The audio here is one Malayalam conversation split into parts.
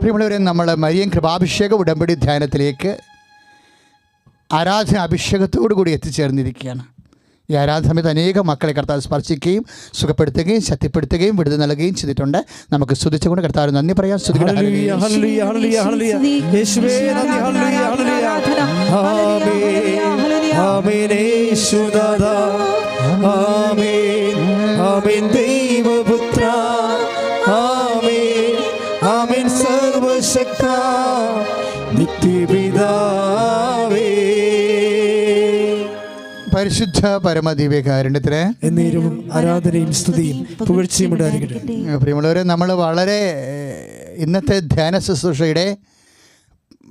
പ്രിയമുള്ളവരെ, നമ്മൾ മരിയൻ കൃപാഭിഷേക ഉടമ്പടി ധ്യാനത്തിലേക്ക് ആരാധന അഭിഷേകത്തോടു കൂടി എത്തിച്ചേർന്നിരിക്കുകയാണ്. ഈ ആരാധന സമയത്ത് അനേകം മക്കളെ കർത്താവ് സ്പർശിക്കുകയും സുഖപ്പെടുത്തുകയും ശക്തിപ്പെടുത്തുകയും വിടുതൽ നൽകുകയും ചെയ്തിട്ടുണ്ട്. നമുക്ക് സ്തുതിച്ചുകൊണ്ട് കർത്താവ് നന്ദി പറയാം. സർവശക്ത നിത്യപിതാവേ, പരിശുദ്ധ പരമദിവ്യകാരുണ്യത്തിന് എന്നേരവും ആരാധനയും സ്തുതിയും പുകഴ്ചയും ഉണ്ടായിരിക്കട്ടെ. പ്രിയമുള്ളവരെ, നമ്മൾ വളരെ ഇന്നത്തെ ധ്യാന ശുശ്രൂഷയുടെ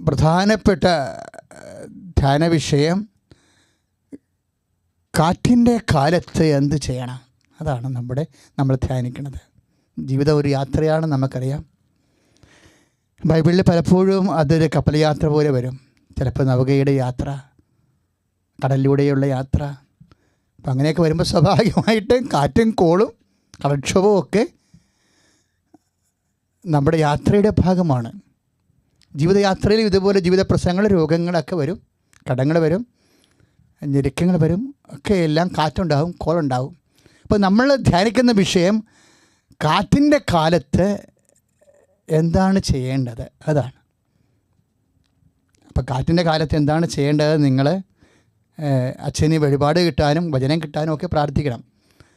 പ്രധാനപ്പെട്ട ധ്യാന വിഷയം കാറ്റിൻ്റെ കാലത്ത് എന്ത് ചെയ്യണം, അതാണ് നമ്മൾ ധ്യാനിക്കുന്നത്. ജീവിതം ഒരു യാത്രയാണ്, നമുക്കറിയാം. ബൈബിളിൽ പലപ്പോഴും അതൊരു കപ്പൽ യാത്ര പോലെ വരും. ചിലപ്പോൾ നൗകയുടെ യാത്ര, കടലിലൂടെയുള്ള യാത്ര. അപ്പം അങ്ങനെയൊക്കെ വരുമ്പോൾ സ്വാഭാവികമായിട്ട് കാറ്റും കോളും കടൽക്ഷോഭവും ഒക്കെ നമ്മുടെ യാത്രയുടെ ഭാഗമാണ്. ജീവിതയാത്രയിൽ ഇതുപോലെ ജീവിത പ്രശ്നങ്ങൾ, രോഗങ്ങളൊക്കെ വരും, കടങ്ങൾ വരും, ഞെരുക്കങ്ങൾ വരും, ഒക്കെ എല്ലാം കാറ്റുണ്ടാവും, കോളുണ്ടാവും. അപ്പോൾ നമ്മൾ ധ്യാനിക്കുന്ന വിഷയം കാറ്റിൻ്റെ കാലത്ത് എന്താണ് ചെയ്യേണ്ടത്, അതാണ്. അപ്പോൾ കാറ്റിൻ്റെ കാലത്ത് എന്താണ് ചെയ്യേണ്ടത്? നിങ്ങൾ അച്ഛന് വഴിപാട് കിട്ടാനും വചനം കിട്ടാനും ഒക്കെ പ്രാർത്ഥിക്കണം.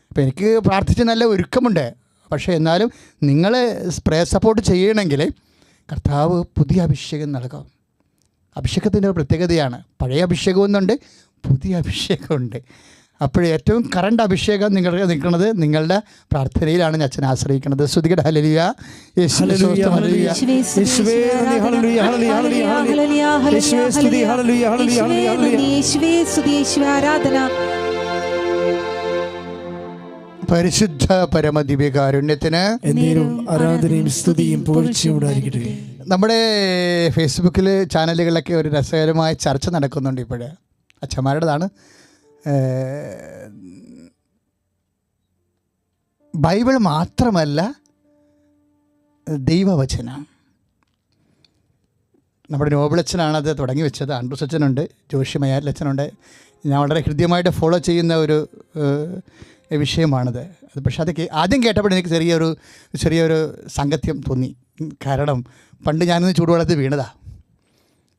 അപ്പോൾ എനിക്ക് പ്രാർത്ഥിച്ച് നല്ല ഒരുക്കമുണ്ട്. പക്ഷേ എന്നാലും നിങ്ങൾ സ്പ്രേ സപ്പോർട്ട് ചെയ്യണമെങ്കിൽ കർത്താവ് പുതിയ അഭിഷേകം നൽകും. അഭിഷേകത്തിൻ്റെ ഒരു പ്രത്യേകതയാണ്. പഴയ അഭിഷേകമൊന്നുണ്ട്, പുതിയ അഭിഷേകമുണ്ട്. അപ്പോൾ ഏറ്റവും കറണ്ട് അഭിഷേകം നിങ്ങൾക്ക് നിൽക്കുന്നത് നിങ്ങളുടെ പ്രാർത്ഥനയിലാണ് അച്ഛൻ ആശ്രയിക്കുന്നത്. സ്തുതിക്കട്ടെ. ഹല്ലേലൂയ, യേശുവേ സ്തുതി, ഹല്ലേലൂയ, യേശുവേ ഹല്ലേലൂയ, ഹല്ലേലൂയ, ഹല്ലേലൂയ, യേശുവേ സ്തുതി, ഹല്ലേലൂയ, ഹല്ലേലൂയ, ഹല്ലേലൂയ, യേശുവേ സ്തുതി, യേശുവേ ആരാധന. പരിശുദ്ധ പരമദിവ്യകാരുണ്യത്തിന് എന്നേരവും ആരാധനയും സ്തുതിയും പുകഴ്ചയും ഉണ്ടായിരിക്കട്ടെ. നമ്മുടെ ഫേസ്ബുക്കിൽ ചാനലുകളിലൊക്കെ ഒരു രസകരമായ ചർച്ച നടക്കുന്നുണ്ട്. ഇപ്പോഴ് അച്ഛന്മാരുടേതാണ്. ബൈബിൾ മാത്രമല്ല ദൈവവചനം. നമ്മുടെ നോബിളച്ഛനാണത് തുടങ്ങി വെച്ചത്. ആൻഡ്രൂസ് അച്ഛനുണ്ട്, ജോഷി മയാലച്ഛനുണ്ട്. ഞാൻ വളരെ ഹൃദ്യമായിട്ട് ഫോളോ ചെയ്യുന്ന ഒരു വിഷയമാണിത്. അത് പക്ഷേ അത് ആദ്യം കേട്ടപ്പോൾ എനിക്ക് ചെറിയൊരു സാങ്കത്യം തോന്നി. കാരണം പണ്ട് ഞാനിന്ന് ചൂടുവെള്ളത്തിൽ വീണതാണ്.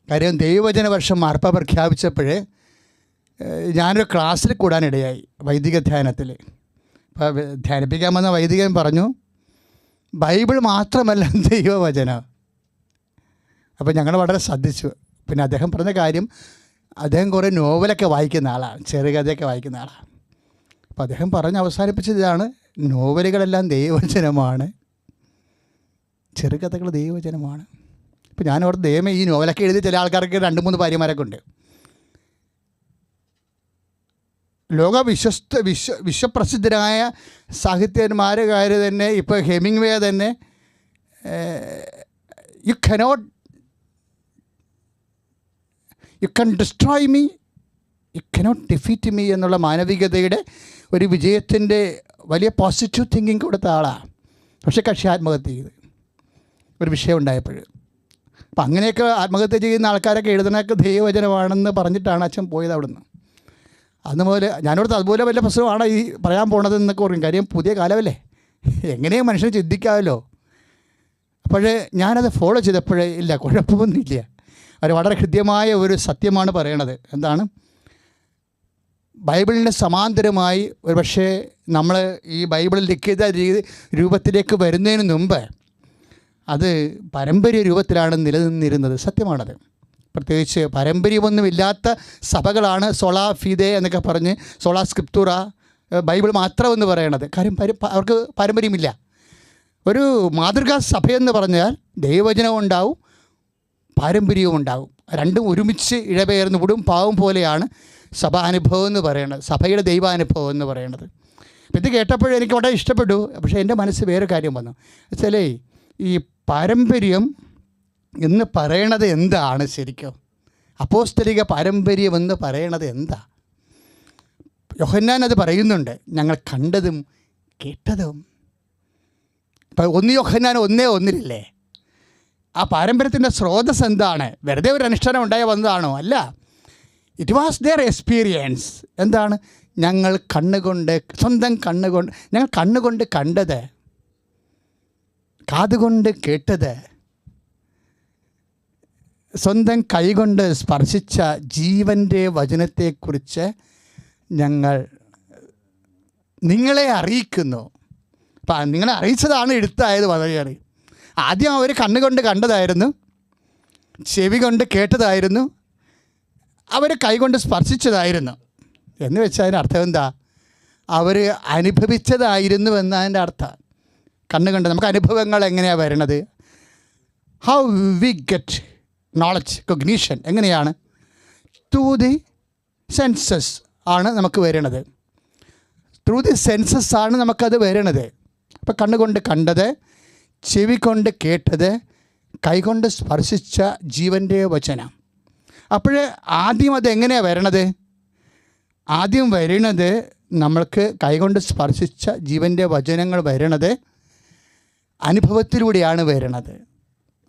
കാര്യം ദൈവവചന വർഷം മാർപ്പാപ്പ പ്രഖ്യാപിച്ചപ്പോൾ ഞാനൊരു ക്ലാസ്സിൽ കൂടാനിടയായി, വൈദിക ധ്യാനത്തിൽ. അപ്പോൾ ധ്യാനിപ്പിക്കാൻ വന്ന വൈദികൻ പറഞ്ഞു, ബൈബിൾ മാത്രമല്ല ദൈവവചനം. അപ്പോൾ ഞങ്ങൾ വളരെ ശ്രദ്ധിച്ചു. പിന്നെ അദ്ദേഹം പറഞ്ഞ കാര്യം, അദ്ദേഹം കുറേ നോവലൊക്കെ വായിക്കുന്ന ആളാണ്, ചെറുകഥയൊക്കെ വായിക്കുന്ന ആളാണ്. അപ്പോൾ അദ്ദേഹം പറഞ്ഞ് അവസാനിപ്പിച്ചതാണ്, നോവലുകളെല്ലാം ദൈവവചനമാണ്, ചെറുകഥകൾ ദൈവവചനമാണ്. അപ്പോൾ ഞാനവിടെ ദൈവമേ, ഈ നോവലൊക്കെ എഴുതി ചില ആൾക്കാർക്ക് 2-3 ഭാര്യമാരൊക്കെ ഉണ്ട്. വിശ്വപ്രസിദ്ധരായ സാഹിത്യന്മാരുകാർ തന്നെ, ഇപ്പോൾ ഹെമിംഗ്വേ തന്നെ, you can destroy me, you cannot defeat me എന്നുള്ള മാനവികതയുടെ ഒരു വിജയത്തിൻ്റെ വലിയ പോസിറ്റീവ് തിങ്കിങ് കൊടുത്ത ആളാണ്. പക്ഷേ കക്ഷി ആത്മഹത്യ ചെയ്ത് ഒരു വിഷയം ഉണ്ടായപ്പോൾ. അപ്പം അങ്ങനെയൊക്കെ ആത്മഹത്യ ചെയ്യുന്ന ആൾക്കാരൊക്കെ എഴുതുന്നതൊക്കെ ദൈവവചനമാണെന്ന് പറഞ്ഞിട്ടാണ് അച്ഛൻ പോയത് അവിടുന്ന്. അതുപോലെ ഞാനോടത്ത് അതുപോലെ വലിയ പ്രശ്നമാണ് ഈ പറയാൻ പോണതെന്നൊക്കെ പറയും. കാര്യം പുതിയ കാലമല്ലേ, എങ്ങനെയും മനുഷ്യൻ ചിന്തിക്കാമല്ലോ. അപ്പോഴേ ഞാനത് ഫോളോ ചെയ്തപ്പോഴേ ഇല്ല, കുഴപ്പമൊന്നുമില്ല. അവർ വളരെ ഹൃദ്യമായ ഒരു സത്യമാണ് പറയണത്. എന്താണ്? ബൈബിളിന് സമാന്തരമായി ഒരു പക്ഷേ നമ്മൾ ഈ ബൈബിളിൽ ലിഖിത രൂപത്തിലേക്ക് വരുന്നതിന് മുമ്പ് അത് പാരമ്പര്യ രൂപത്തിലാണ് നിലനിന്നിരുന്നത്. സത്യമാണത്. പ്രത്യേകിച്ച് പാരമ്പര്യമൊന്നുമില്ലാത്ത സഭകളാണ് സോളാ ഫിദെ എന്നൊക്കെ പറഞ്ഞ്, സോളാ സ്ക്രിപ്റ്റൂറ, ബൈബിൾ മാത്രമെന്ന് പറയണത്. കാര്യം അവർക്ക് പാരമ്പര്യമില്ല. ഒരു മാതൃകാ സഭയെന്ന് പറഞ്ഞാൽ ദൈവവചനവും ഉണ്ടാവും, പാരമ്പര്യവും ഉണ്ടാവും. രണ്ടും ഒരുമിച്ച് ഇഴപെയർന്ന് വിടും പാവം പോലെയാണ് സഭാനുഭവം എന്ന് പറയുന്നത്, സഭയുടെ ദൈവാനുഭവം എന്ന് പറയുന്നത്. അപ്പോൾ ഇത് കേട്ടപ്പോഴും എനിക്ക് വളരെ ഇഷ്ടപ്പെട്ടു. പക്ഷേ എൻ്റെ മനസ്സിൽ വേറെ കാര്യം വന്നു. വെച്ചാലേ, ഈ പാരമ്പര്യം എന്ന് പറയണത് എന്താണ് ശരിക്കും? അപ്പോസ്തലിക പാരമ്പര്യം എന്ന് പറയണത് എന്താ? യോഹന്നാൻ അത് പറയുന്നുണ്ട്, ഞങ്ങൾ കണ്ടതും കേട്ടതും. ഇപ്പം 1 യോഹന്നാൻ 1:1 1 ആ പാരമ്പര്യത്തിൻ്റെ സ്രോതസ് എന്താണ്? വെറുതെ ഒരു അനുഷ്ഠാനം ഉണ്ടായി വന്നതാണോ? അല്ല. It was their experience. എന്താണ്? ഞങ്ങൾ കണ്ണുകൊണ്ട്, സ്വന്തം കണ്ണുകൊണ്ട്, ഞങ്ങൾ കണ്ണുകൊണ്ട് കണ്ടത്, കാതുകൊണ്ട് കേട്ടത്, സ്വന്തം കൈകൊണ്ട് സ്പർശിച്ച ജീവൻ്റെ വചനത്തെക്കുറിച്ച് ഞങ്ങൾ നിങ്ങളെ അറിയിക്കുന്നു. അപ്പം നിങ്ങളെ അറിയിച്ചതാണ് എഴുത്തായത്. വളരെ ആദ്യം അവർ കണ്ണുകൊണ്ട് കണ്ടതായിരുന്നു, ചെവി കൊണ്ട് കേട്ടതായിരുന്നു, അവർ കൈകൊണ്ട് സ്പർശിച്ചതായിരുന്നു. എന്ന് വെച്ചാൽ അതിൻ്റെ അർത്ഥം എന്താ? അവർ അനുഭവിച്ചതായിരുന്നു എന്നതിൻ്റെ അർത്ഥം. കണ്ണുകൊണ്ട് നമുക്ക് അനുഭവങ്ങൾ എങ്ങനെയാണ് വരണത്? How we get knowledge, cognition എങ്ങനെയാണ്? ത്രൂ ദി സെൻസസ് ആണ് നമുക്ക് വരണത്. ത്രൂ ദി സെൻസസ് ആണ് നമുക്കത് വരണത്. അപ്പോൾ കണ്ണുകൊണ്ട് കണ്ടത്, ചെവി കൊണ്ട് കേട്ടത്, കൈകൊണ്ട് സ്പർശിച്ച ജീവൻ്റെ വചനം. അപ്പോൾ ആദ്യം അതെങ്ങനെയാണ് വരണത്? ആദ്യം വരണത് നമ്മൾക്ക് കൈകൊണ്ട് സ്പർശിച്ച ജീവൻ്റെ വചനങ്ങൾ വരണത് അനുഭവത്തിലൂടെയാണ് വരണത്.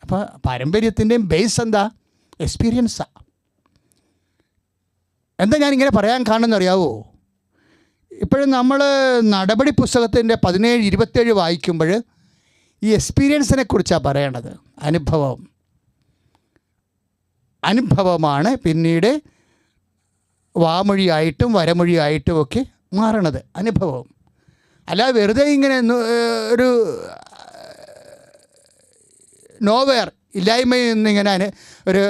അപ്പോൾ പാരമ്പര്യത്തിൻ്റെയും ബേസ് എന്താ? എക്സ്പീരിയൻസാണ്. എന്താ ഞാനിങ്ങനെ പറയാൻ കാണുമെന്ന് അറിയാവോ? ഇപ്പോഴും നമ്മൾ നടപടി പുസ്തകത്തിൻ്റെ 17-27 വായിക്കുമ്പോൾ ഈ എക്സ്പീരിയൻസിനെ കുറിച്ചാണ് പറയേണ്ടത്. അനുഭവമാണ് പിന്നീട് വാമൊഴിയായിട്ടും വരമൊഴിയായിട്ടും ഒക്കെ മാറണത്. അനുഭവം അല്ല വെറുതെ ഇങ്ങനെ ഒരു നോവെയർ ഇല്ലായ്മയിൽ നിന്നിങ്ങനെ ഒരു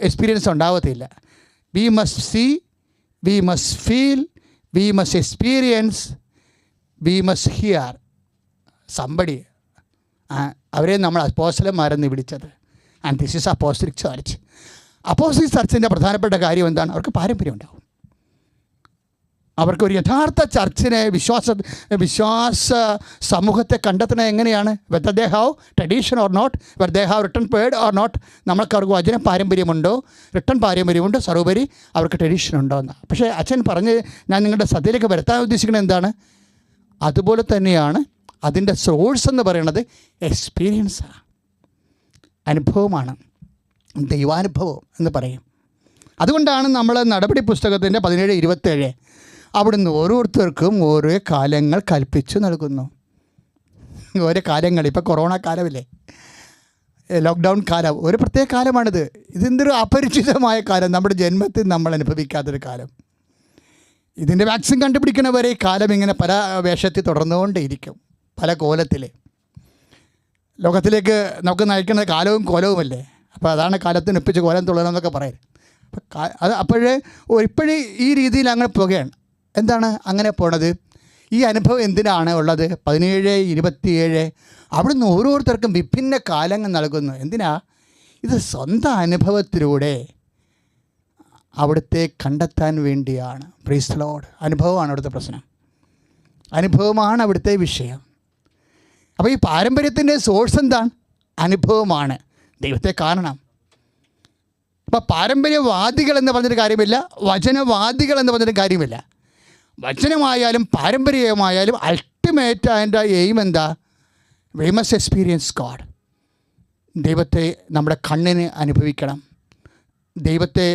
എക്സ്പീരിയൻസ് ഉണ്ടാവത്തില്ല. We must see, we must feel, we must experience, we must hear somebody. അവരെ നമ്മൾ അപ്പോസ്തലന്മാരെന്ന് വിളിച്ചത്. And this is apostolic church. Apostolic ചർച്ചിൻ്റെ പ്രധാനപ്പെട്ട കാര്യം എന്താണ്? അവർക്ക് പാരമ്പര്യം ഉണ്ടാവും. അവർക്കൊരു യഥാർത്ഥ ചർച്ചിനെ, വിശ്വാസ സമൂഹത്തെ കണ്ടെത്തുന്നത് എങ്ങനെയാണ്? Whether they have tradition or not, whether they have written word or not. നമ്മൾക്ക് അവർക്ക് വചന പാരമ്പര്യമുണ്ടോ, റിട്ടൺ പാരമ്പര്യമുണ്ടോ, സർവോപരി അവർക്ക് ട്രഡീഷൻ ഉണ്ടോ എന്ന്. പക്ഷേ അച്ഛൻ പറഞ്ഞ് ഞാൻ നിങ്ങളുടെ ശ്രദ്ധയിലേക്ക് വരുത്താൻ ഉദ്ദേശിക്കുന്നത് എന്താണ്? അതുപോലെ തന്നെയാണ് അതിൻ്റെ സോഴ്സ് എന്ന് പറയുന്നത് എക്സ്പീരിയൻസാണ്, അനുഭവമാണ്, ദൈവാനുഭവം എന്ന് പറയും. അതുകൊണ്ടാണ് നമ്മൾ നടപടി പുസ്തകത്തിൻ്റെ 17-27 അവിടുന്ന് ഓരോരുത്തർക്കും ഓരോ കാലങ്ങൾ കൽപ്പിച്ചു നൽകുന്നു. ഓരോ കാലങ്ങൾ, ഇപ്പോൾ കൊറോണ കാലമില്ലേ, ലോക്ക്ഡൗൺ കാലം, ഒരു പ്രത്യേക കാലമാണിത്. ഇതെന്തൊരു അപരിചിതമായ കാലം, നമ്മുടെ ജന്മത്തിൽ നമ്മൾ അനുഭവിക്കാത്തൊരു കാലം. ഇതിൻ്റെ വാക്സിൻ കണ്ടുപിടിക്കണവരെ ഈ കാലം ഇങ്ങനെ പല വേഷത്തിൽ തുടർന്നുകൊണ്ടേയിരിക്കും, പല കോലത്തിൽ. ലോകത്തിലേക്ക് നമുക്ക് നയിക്കുന്ന കാലവും കോലവുമല്ലേ. അപ്പോൾ അതാണ് കാലത്തിന് ഒപ്പിച്ച് കോലം തുള്ളണമെന്നൊക്കെ പറയും. അപ്പോഴേ ഇപ്പോഴേ ഈ രീതിയിൽ അങ്ങനെ പോകുകയാണ്. എന്താണ് അങ്ങനെ പോണത്? ഈ അനുഭവം എന്തിനാണ് ഉള്ളത്? 17-27 അവിടുന്ന് ഓരോരുത്തർക്കും വിഭിന്ന കാലങ്ങൾ നൽകുന്നു. എന്തിനാ? ഇത് സ്വന്തം അനുഭവത്തിലൂടെ അവിടുത്തെ കണ്ടെത്താൻ വേണ്ടിയാണ്. Praise the Lord. അനുഭവമാണ് അവിടുത്തെ പ്രശ്നം, അനുഭവമാണ് അവിടുത്തെ വിഷയം. അപ്പോൾ ഈ പാരമ്പര്യത്തിൻ്റെ സോഴ്സ് എന്താണ്? അനുഭവമാണ്. ദൈവത്തെ കാണണം. അപ്പോൾ പാരമ്പര്യവാദികൾ എന്ന് പറഞ്ഞിട്ട് കാര്യമില്ല, വചനവാദികൾ എന്ന് പറഞ്ഞിട്ട് കാര്യമില്ല. വചനമായാലും പാരമ്പര്യമായാലും അൾട്ടിമേറ്റ് അതിൻ്റെ എയിം എന്താ? V must experience God. ദൈവത്തെ നമ്മുടെ കണ്ണിന് അനുഭവിക്കണം, ദൈവത്തെ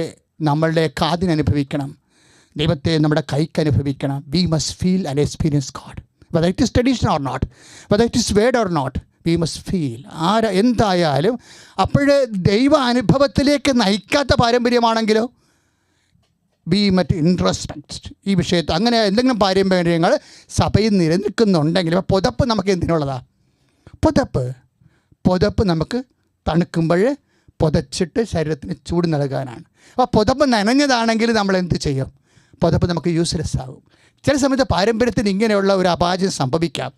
നമ്മളുടെ കാതിന് അനുഭവിക്കണം, ദൈവത്തെ നമ്മുടെ കൈക്ക് അനുഭവിക്കണം. We must feel and experience God. Whether it is tradition or not, whether it is word or not, we must feel. എന്തായാലും അപ്പോഴ് ദൈവ അനുഭവത്തിലേക്ക് നയിക്കാത്ത പാരമ്പര്യമാണെങ്കിലോ ബി മറ്റ് ഇൻട്രോസ്പെക്ട് ഈ വിഷയത്ത് അങ്ങനെ എന്തെങ്കിലും പാരമ്പര്യങ്ങൾ സഭയിൽ നിലനിൽക്കുന്നുണ്ടെങ്കിൽ. അപ്പോൾ പുതപ്പ് നമുക്ക് എന്തിനുള്ളതാണ്? പുതപ്പ് നമുക്ക് തണുക്കുമ്പോൾ പുതച്ചിട്ട് ശരീരത്തിന് ചൂട് നൽകാനാണ്. അപ്പോൾ പുതപ്പ് നനഞ്ഞതാണെങ്കിൽ നമ്മൾ എന്ത് ചെയ്യും? പുതപ്പ് നമുക്ക് യൂസ്ലെസ് ആകും. ചില സമയത്ത് പാരമ്പര്യത്തിന് ഇങ്ങനെയുള്ള ഒരു അപാചകം സംഭവിക്കാം.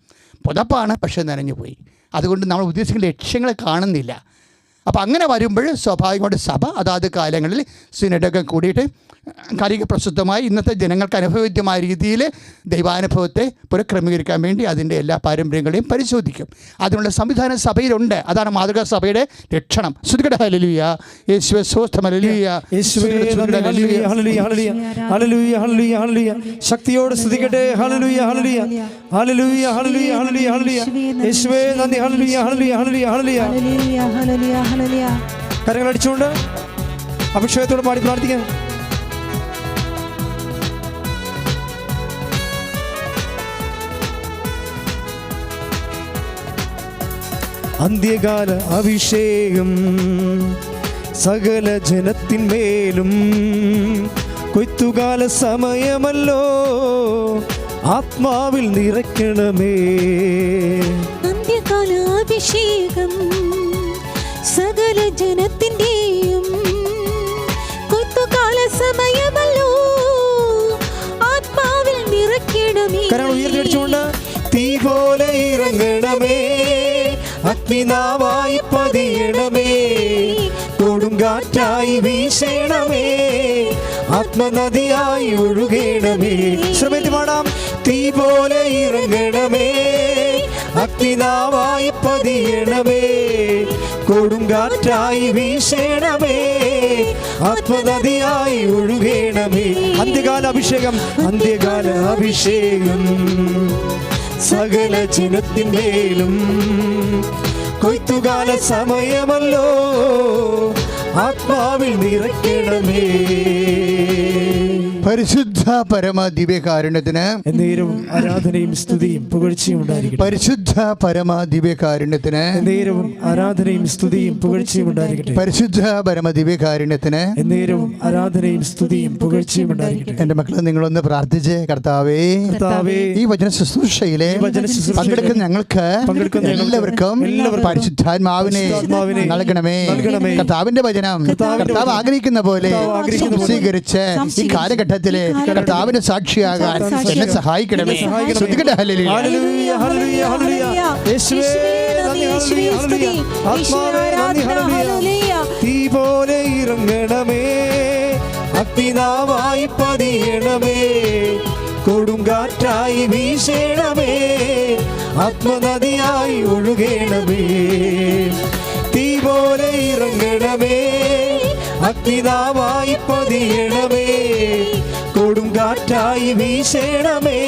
പുതപ്പാണ് പക്ഷേ നനഞ്ഞു പോയി, അതുകൊണ്ട് നമ്മൾ ഉദ്ദേശിക്കുന്ന ലക്ഷ്യങ്ങളെ കാണുന്നില്ല. അപ്പോൾ അങ്ങനെ വരുമ്പോൾ സ്വാഭാവികമായിട്ട് സഭ അതാത് കാലങ്ങളിൽ സിനഡൊക്കെ കൂടിയിട്ട് കാലിക പ്രസിദ്ധമായി ഇന്നത്തെ ജനങ്ങൾക്ക് അനുഭവവേദ്യമായ രീതിയിൽ ദൈവാനുഭവത്തെ പുനഃക്രമീകരിക്കാൻ വേണ്ടി അതിൻ്റെ എല്ലാ പാരമ്പര്യങ്ങളെയും പരിശോധിക്കും. അതിനുള്ള സംവിധാനം സഭയിലുണ്ട്. അതാണ് മാതൃകാ സഭയുടെ ലക്ഷണം. ശ്രുതികട ഹല്ലേലൂയ, യേശുവേ സ്തോത്രം, ഹല്ലേലൂയ, ശക്തിയോട് സ്തുതിക്കട്ടെ. ഹല്ലേലൂയ, ഹല്ലേലൂയ, ഹല്ലേലൂയ, ഹല്ലേലൂയ, ഹല്ലേലൂയ, ഹല്ലേലൂയ. യേശുവേ നന്ദി. ഹല്ലേലൂയ, ഹല്ലേലൂയ, ഹല്ലേലൂയ, ഹല്ലേലൂയ. കരങ്ങൾ അടിച്ചുകൊണ്ട് അഭിഷേകത്തോട് പാടി പ്രാർത്ഥിക്കാം. അന്ത്യകാല അഭിഷേകം സകല ജനത്തിന്മേലും, കൊയ്ത്തുകാല സമയമല്ലോ, ആത്മാവിൽ നിറയ്ക്കണമേ. അന്ത്യകാല അഭിഷേകം സകല ജനത്തിന്റെയും, കൊയ്ത്തുകാല സമയമല്ലോ, ആത്മാവിൽ നിറയ്ക്കണമേ. കരങ്ങൾ ഉയർത്തിയടിച്ചുകൊണ്ട് തീ പോലെ ഇറങ്ങണമേ, അഗ്നിനാവായി പതിയണമേ, കൊടുങ്കാറ്റായി വീശണമേ, ആത്മനദിയായി ഒഴുകണമേ. ശ്രമിച്ചു പാടാം. തീ പോലെ ഇറങ്ങണമേ, അഗ്നിനാവായി പതിയണമേ, കൊടുങ്കാറ്റായി വീശണമേ, ആത്മനദിയായി ഒഴുകണമേ. അന്ത്യകാല അഭിഷേകം, അന്ത്യകാല അഭിഷേകം സകല ജനത്തിന്മേലും, കൊയ്ത്തുകാല സമയമല്ലോ, ആത്മാവിൽ നിറയ്ക്കണമേ. പരിശുദ്ധ പരമ ദിവ്യകാരുണ്യത്തിന് നേരവും ആരാധനയും സ്തുതിയും പുകഴ്ചയും ഉണ്ടായിരിക്കട്ടെ. പരിശുദ്ധ പരമ ദിവ്യകാരുണ്യത്തിന് നേരവും ആരാധനയും സ്തുതിയും പുകഴ്ചയും ഉണ്ടായിരിക്കട്ടെ. പരിശുദ്ധ പരമ ദിവ്യകാരുണ്യത്തിന് നേരവും ആരാധനയും സ്തുതിയും പുകഴ്ചയും ഉണ്ടായിരിക്കട്ടെ. എൻ്റെ മക്കളെ, നിങ്ങളൊന്ന് പ്രാർത്ഥിച്ച്, കർത്താവേ, ഈ വചന ശുശ്രൂഷയിലെ പങ്കെടുക്കുന്ന ഞങ്ങൾക്ക് എല്ലാവർക്കും പരിശുദ്ധാത്മാവിനെ നൽകണമേ. കർത്താവിന്റെ വചനം കർത്താവ് ആഗ്രഹിക്കുന്ന പോലെ സ്വീകരിച്ച് ഈ കാലഘട്ടത്തിലെ കർത്താവിന്റെ സാക്ഷിയാകാൻ എന്നെ സഹായിക്കണമേ. ശ്രുതികട ഹല്ലേലൂയ, ഹല്ലേലൂയ, ഹല്ലേലൂയ, ഹല്ലേലൂയ. യേശുവേ നന്ദി, ഹല്ലേലൂയ, ഹല്ലേലൂയ. ആത്മാവേ നന്ദി, ഹല്ലേലൂയ. തീ പോലെ ഇറങ്ങണമേ, അഗ്നിനാവായി പതിയണമേ, കൊടുങ്കാറ്റായി വീശണമേ, ആത്മനദിയായി ഒഴുകണമേ. തീ പോലെ ഇറങ്ങണമേ, അഗ്നിനാവായി പതിയണമേ, കൊടുങ്കാറ്റായി വീശണമേ,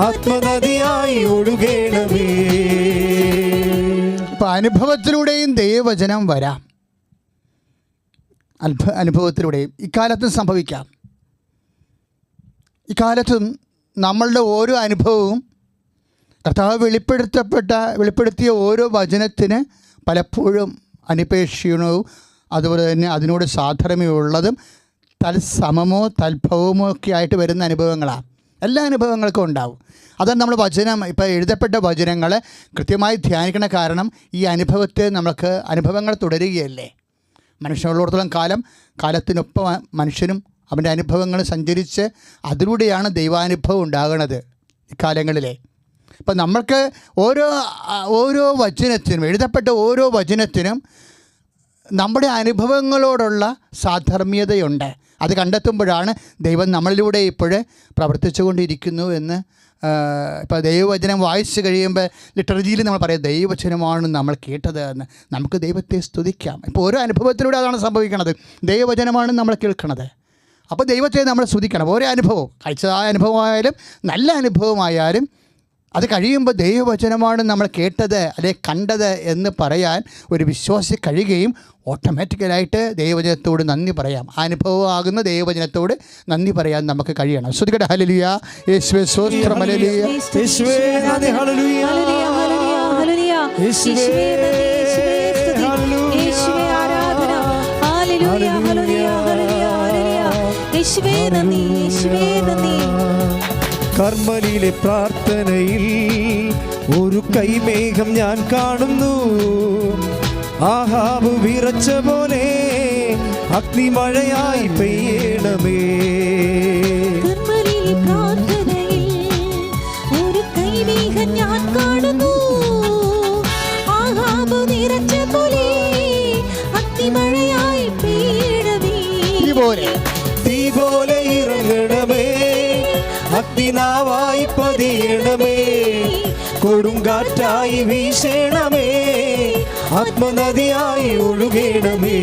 ആത്മനദിയായി ഒഴുകണമേ. ഇപ്പൊ അനുഭവത്തിലൂടെയും ദൈവവചനം വരാം. അനുഭവത്തിലൂടെയും ഇക്കാലത്തും സംഭവിക്കാം. ഇക്കാലത്തും നമ്മളുടെ ഓരോ അനുഭവവും കർത്താവ് വെളിപ്പെടുത്തിയ ഓരോ വചനത്തിന് പലപ്പോഴും അനുപേക്ഷണവും അതുപോലെ തന്നെ അതിനോട് സാധർമ്യമുള്ളതും തൽസമമോ തൽഭവമോ ഒക്കെ ആയിട്ട് വരുന്ന അനുഭവങ്ങളാണ്. എല്ലാ അനുഭവങ്ങൾക്കും ഉണ്ടാവും. അതാണ് നമ്മൾ വചനം, ഇപ്പോൾ എഴുതപ്പെട്ട വചനങ്ങൾ കൃത്യമായി ധ്യാനിക്കണ കാരണം ഈ അനുഭവങ്ങൾ തുടരുകയല്ലേ. മനുഷ്യനുള്ളിടത്തോളം കാലത്തിനൊപ്പം മനുഷ്യനും അവൻ്റെ അനുഭവങ്ങൾ സഞ്ചരിച്ച് അതിലൂടെയാണ് ദൈവാനുഭവം ഉണ്ടാകുന്നത് ഇക്കാലങ്ങളിലെ. ഇപ്പം നമ്മൾക്ക് ഓരോ വചനത്തിനും, എഴുതപ്പെട്ട ഓരോ വചനത്തിനും നമ്മുടെ അനുഭവങ്ങളോടുള്ള സാധർമ്മ്യതയുണ്ട്. അത് കണ്ടെത്തുമ്പോഴാണ് ദൈവം നമ്മളിലൂടെ ഇപ്പോഴേ പ്രവർത്തിച്ചു കൊണ്ടിരിക്കുന്നു എന്ന്. ഇപ്പോൾ ദൈവവചനം വായിച്ചു കഴിയുമ്പോൾ ലിറ്ററജിയിൽ നമ്മൾ പറയാം ദൈവവചനമാണ് നമ്മൾ കേട്ടത് എന്ന്. നമുക്ക് ദൈവത്തെ സ്തുതിക്കാം. ഇപ്പോൾ ഓരോ അനുഭവത്തിലൂടെ അതാണ് സംഭവിക്കുന്നത്. ദൈവവചനമാണ് നമ്മൾ കേൾക്കുന്നത്. അപ്പോൾ ദൈവത്തെ നമ്മൾ സ്തുതിക്കണം. ഓരോ അനുഭവം, കഴിച്ചതായ അനുഭവമായാലും നല്ല അനുഭവമായാലും അത് കഴിയുമ്പോൾ ദൈവവചനമാണ് നമ്മൾ കേട്ടത് അല്ലെ കണ്ടത് എന്ന് പറയാൻ ഒരു വിശ്വാസി കഴിയുകയും ഓട്ടോമാറ്റിക്കലായിട്ട് ദൈവവചനത്തോട് നന്ദി പറയാം. അനുഭവമാകുന്ന ദൈവവചനത്തോട് നന്ദി പറയാൻ നമുക്ക് കഴിയണം. ശ്രുതികട ഹല്ലേലൂയ, യേശുവേ സ്തോത്രം, ഹല്ലേലൂയ, യേശുവേ നന്ദി, ഹല്ലേലൂയ, ഹല്ലേലൂയ, യേശുവേ നന്ദി, യേശുവേ സ്തുതി, യേശുവേ ആരാധന, ഹല്ലേലൂയ, ഹല്ലേലൂയ, ഹല്ലേലൂയ, യേശുവേ നന്ദി, യേശുവേ നന്ദി. കർമ്മലിലെ പ്രാർത്ഥനയിൽ ഒരു കൈമേഘം ഞാൻ കാണുന്നു. ആഹാബ് വിറച്ച പോലെ അഗ്നിമഴയായി പെയ്യണമേ. കർമ്മലിലെ പ്രാർത്ഥനയിൽ ഒരു കൈമേഘം ഞാൻ കാണുന്നു. ആഹാബ് വിറച്ച പോലെ അഗ്നിമഴയായി പെയ്യണമേ. തീ കാറ്റായി വീശണമേ, ആത്മനദിയായി ഒഴുകണമേ.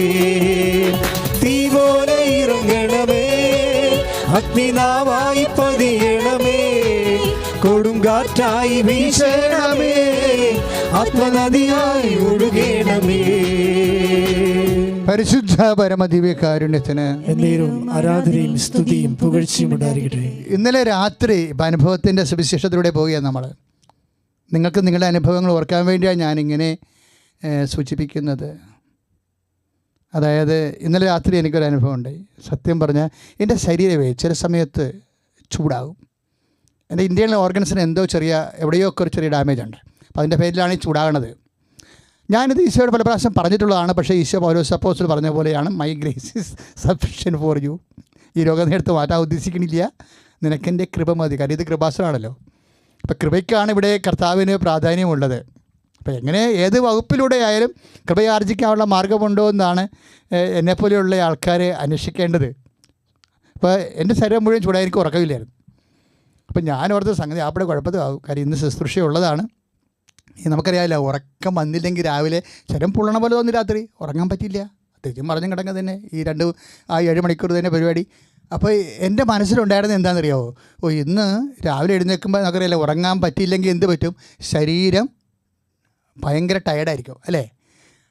തീ പോലെ ഇറങ്ങണമേ, അഗ്നിനാവായി പതിയണമേ, കൊടുങ്കാറ്റായി വീശണമേ, ആത്മനദിയായി ഒഴുകണമേ. പരിശുദ്ധ പരമദിവ്യകാരുണ്യത്തിന് എന്നേരും ആരാധനയും സ്തുതിയും പുകഴ്ചയും ഉണ്ടായിരിക്കട്ടെ. ഇന്നലെ രാത്രി അനുഭവത്തിൻ്റെ സുവിശേഷത്തിലൂടെ പോവുകയാണ് നമ്മൾ. നിങ്ങൾക്ക് നിങ്ങളുടെ അനുഭവങ്ങൾ ഓർക്കാൻ വേണ്ടിയാണ് ഞാനിങ്ങനെ സൂചിപ്പിക്കുന്നത്. അതായത് ഇന്നലെ രാത്രി എനിക്കൊരു അനുഭവം ഉണ്ടായി. സത്യം പറഞ്ഞാൽ എൻ്റെ ശരീരമേ ചില സമയത്ത് ചൂടാകും. എൻ്റെ ഇന്ത്യയിലെ ഓർഗൻസിന് എവിടെയോ ഒക്കെ ഒരു ചെറിയ ഡാമേജ് ഉണ്ട്. അപ്പോൾ അതിൻ്റെ പേരിലാണ് ഈ ചൂടാകണത്. ഞാനിത് ഈശോയോട് പല പ്രാവശ്യം പറഞ്ഞിട്ടുള്ളതാണ്. പക്ഷേ ഈശോ പൗലോസ് അപ്പോസ്തലൻ പറഞ്ഞ പോലെയാണ്, my grace is sufficient for you. ഈ രോഗം എടുത്ത് മാറ്റാൻ ഉദ്ദേശിക്കണില്ല, നിനക്കെൻ്റെ കൃപ മതി. കാര്യം ഇത് കൃപാസനമാണല്ലോ. അപ്പോൾ കൃപയ്ക്കാണ് ഇവിടെ കർത്താവിന് പ്രാധാന്യമുള്ളത്. അപ്പോൾ എങ്ങനെ ഏത് വകുപ്പിലൂടെ ആയാലും കൃപയാർജിക്കാനുള്ള മാർഗമുണ്ടോ എന്നാണ് എന്നെപ്പോലെയുള്ള ആൾക്കാർ അന്വേഷിക്കേണ്ടത്. അപ്പോൾ എൻ്റെ ശരീരം മുഴുവൻ ചൂടായിരിക്കും, ഉറക്കമില്ലായിരുന്നു. അപ്പോൾ ഞാൻ ഓർത്ത സംഗതി അവിടെ കുഴപ്പത്തിലാവും. കാര്യം ഇന്ന് ശുശ്രൂഷയുള്ളതാണ്. നമുക്കറിയാമല്ലോ, ഉറക്കം വന്നില്ലെങ്കിൽ രാവിലെ ശരം പൊള്ളണ പോലെ തോന്നി, രാത്രി ഉറങ്ങാൻ പറ്റില്ല. തിരിച്ചും പറഞ്ഞും കിടങ്ങ തന്നെ ഈ 7 മണിക്കൂർ തന്നെ പരിപാടി. അപ്പോൾ എൻ്റെ മനസ്സിലുണ്ടായിരുന്നത് എന്താണെന്നറിയാമോ? ഇന്ന് രാവിലെ എഴുന്നേൽക്കുമ്പോൾ നമുക്കറിയാമല്ലോ, ഉറങ്ങാൻ പറ്റിയില്ലെങ്കിൽ എന്ത് പറ്റും? ശരീരം ഭയങ്കര ടയർഡായിരിക്കും അല്ലേ?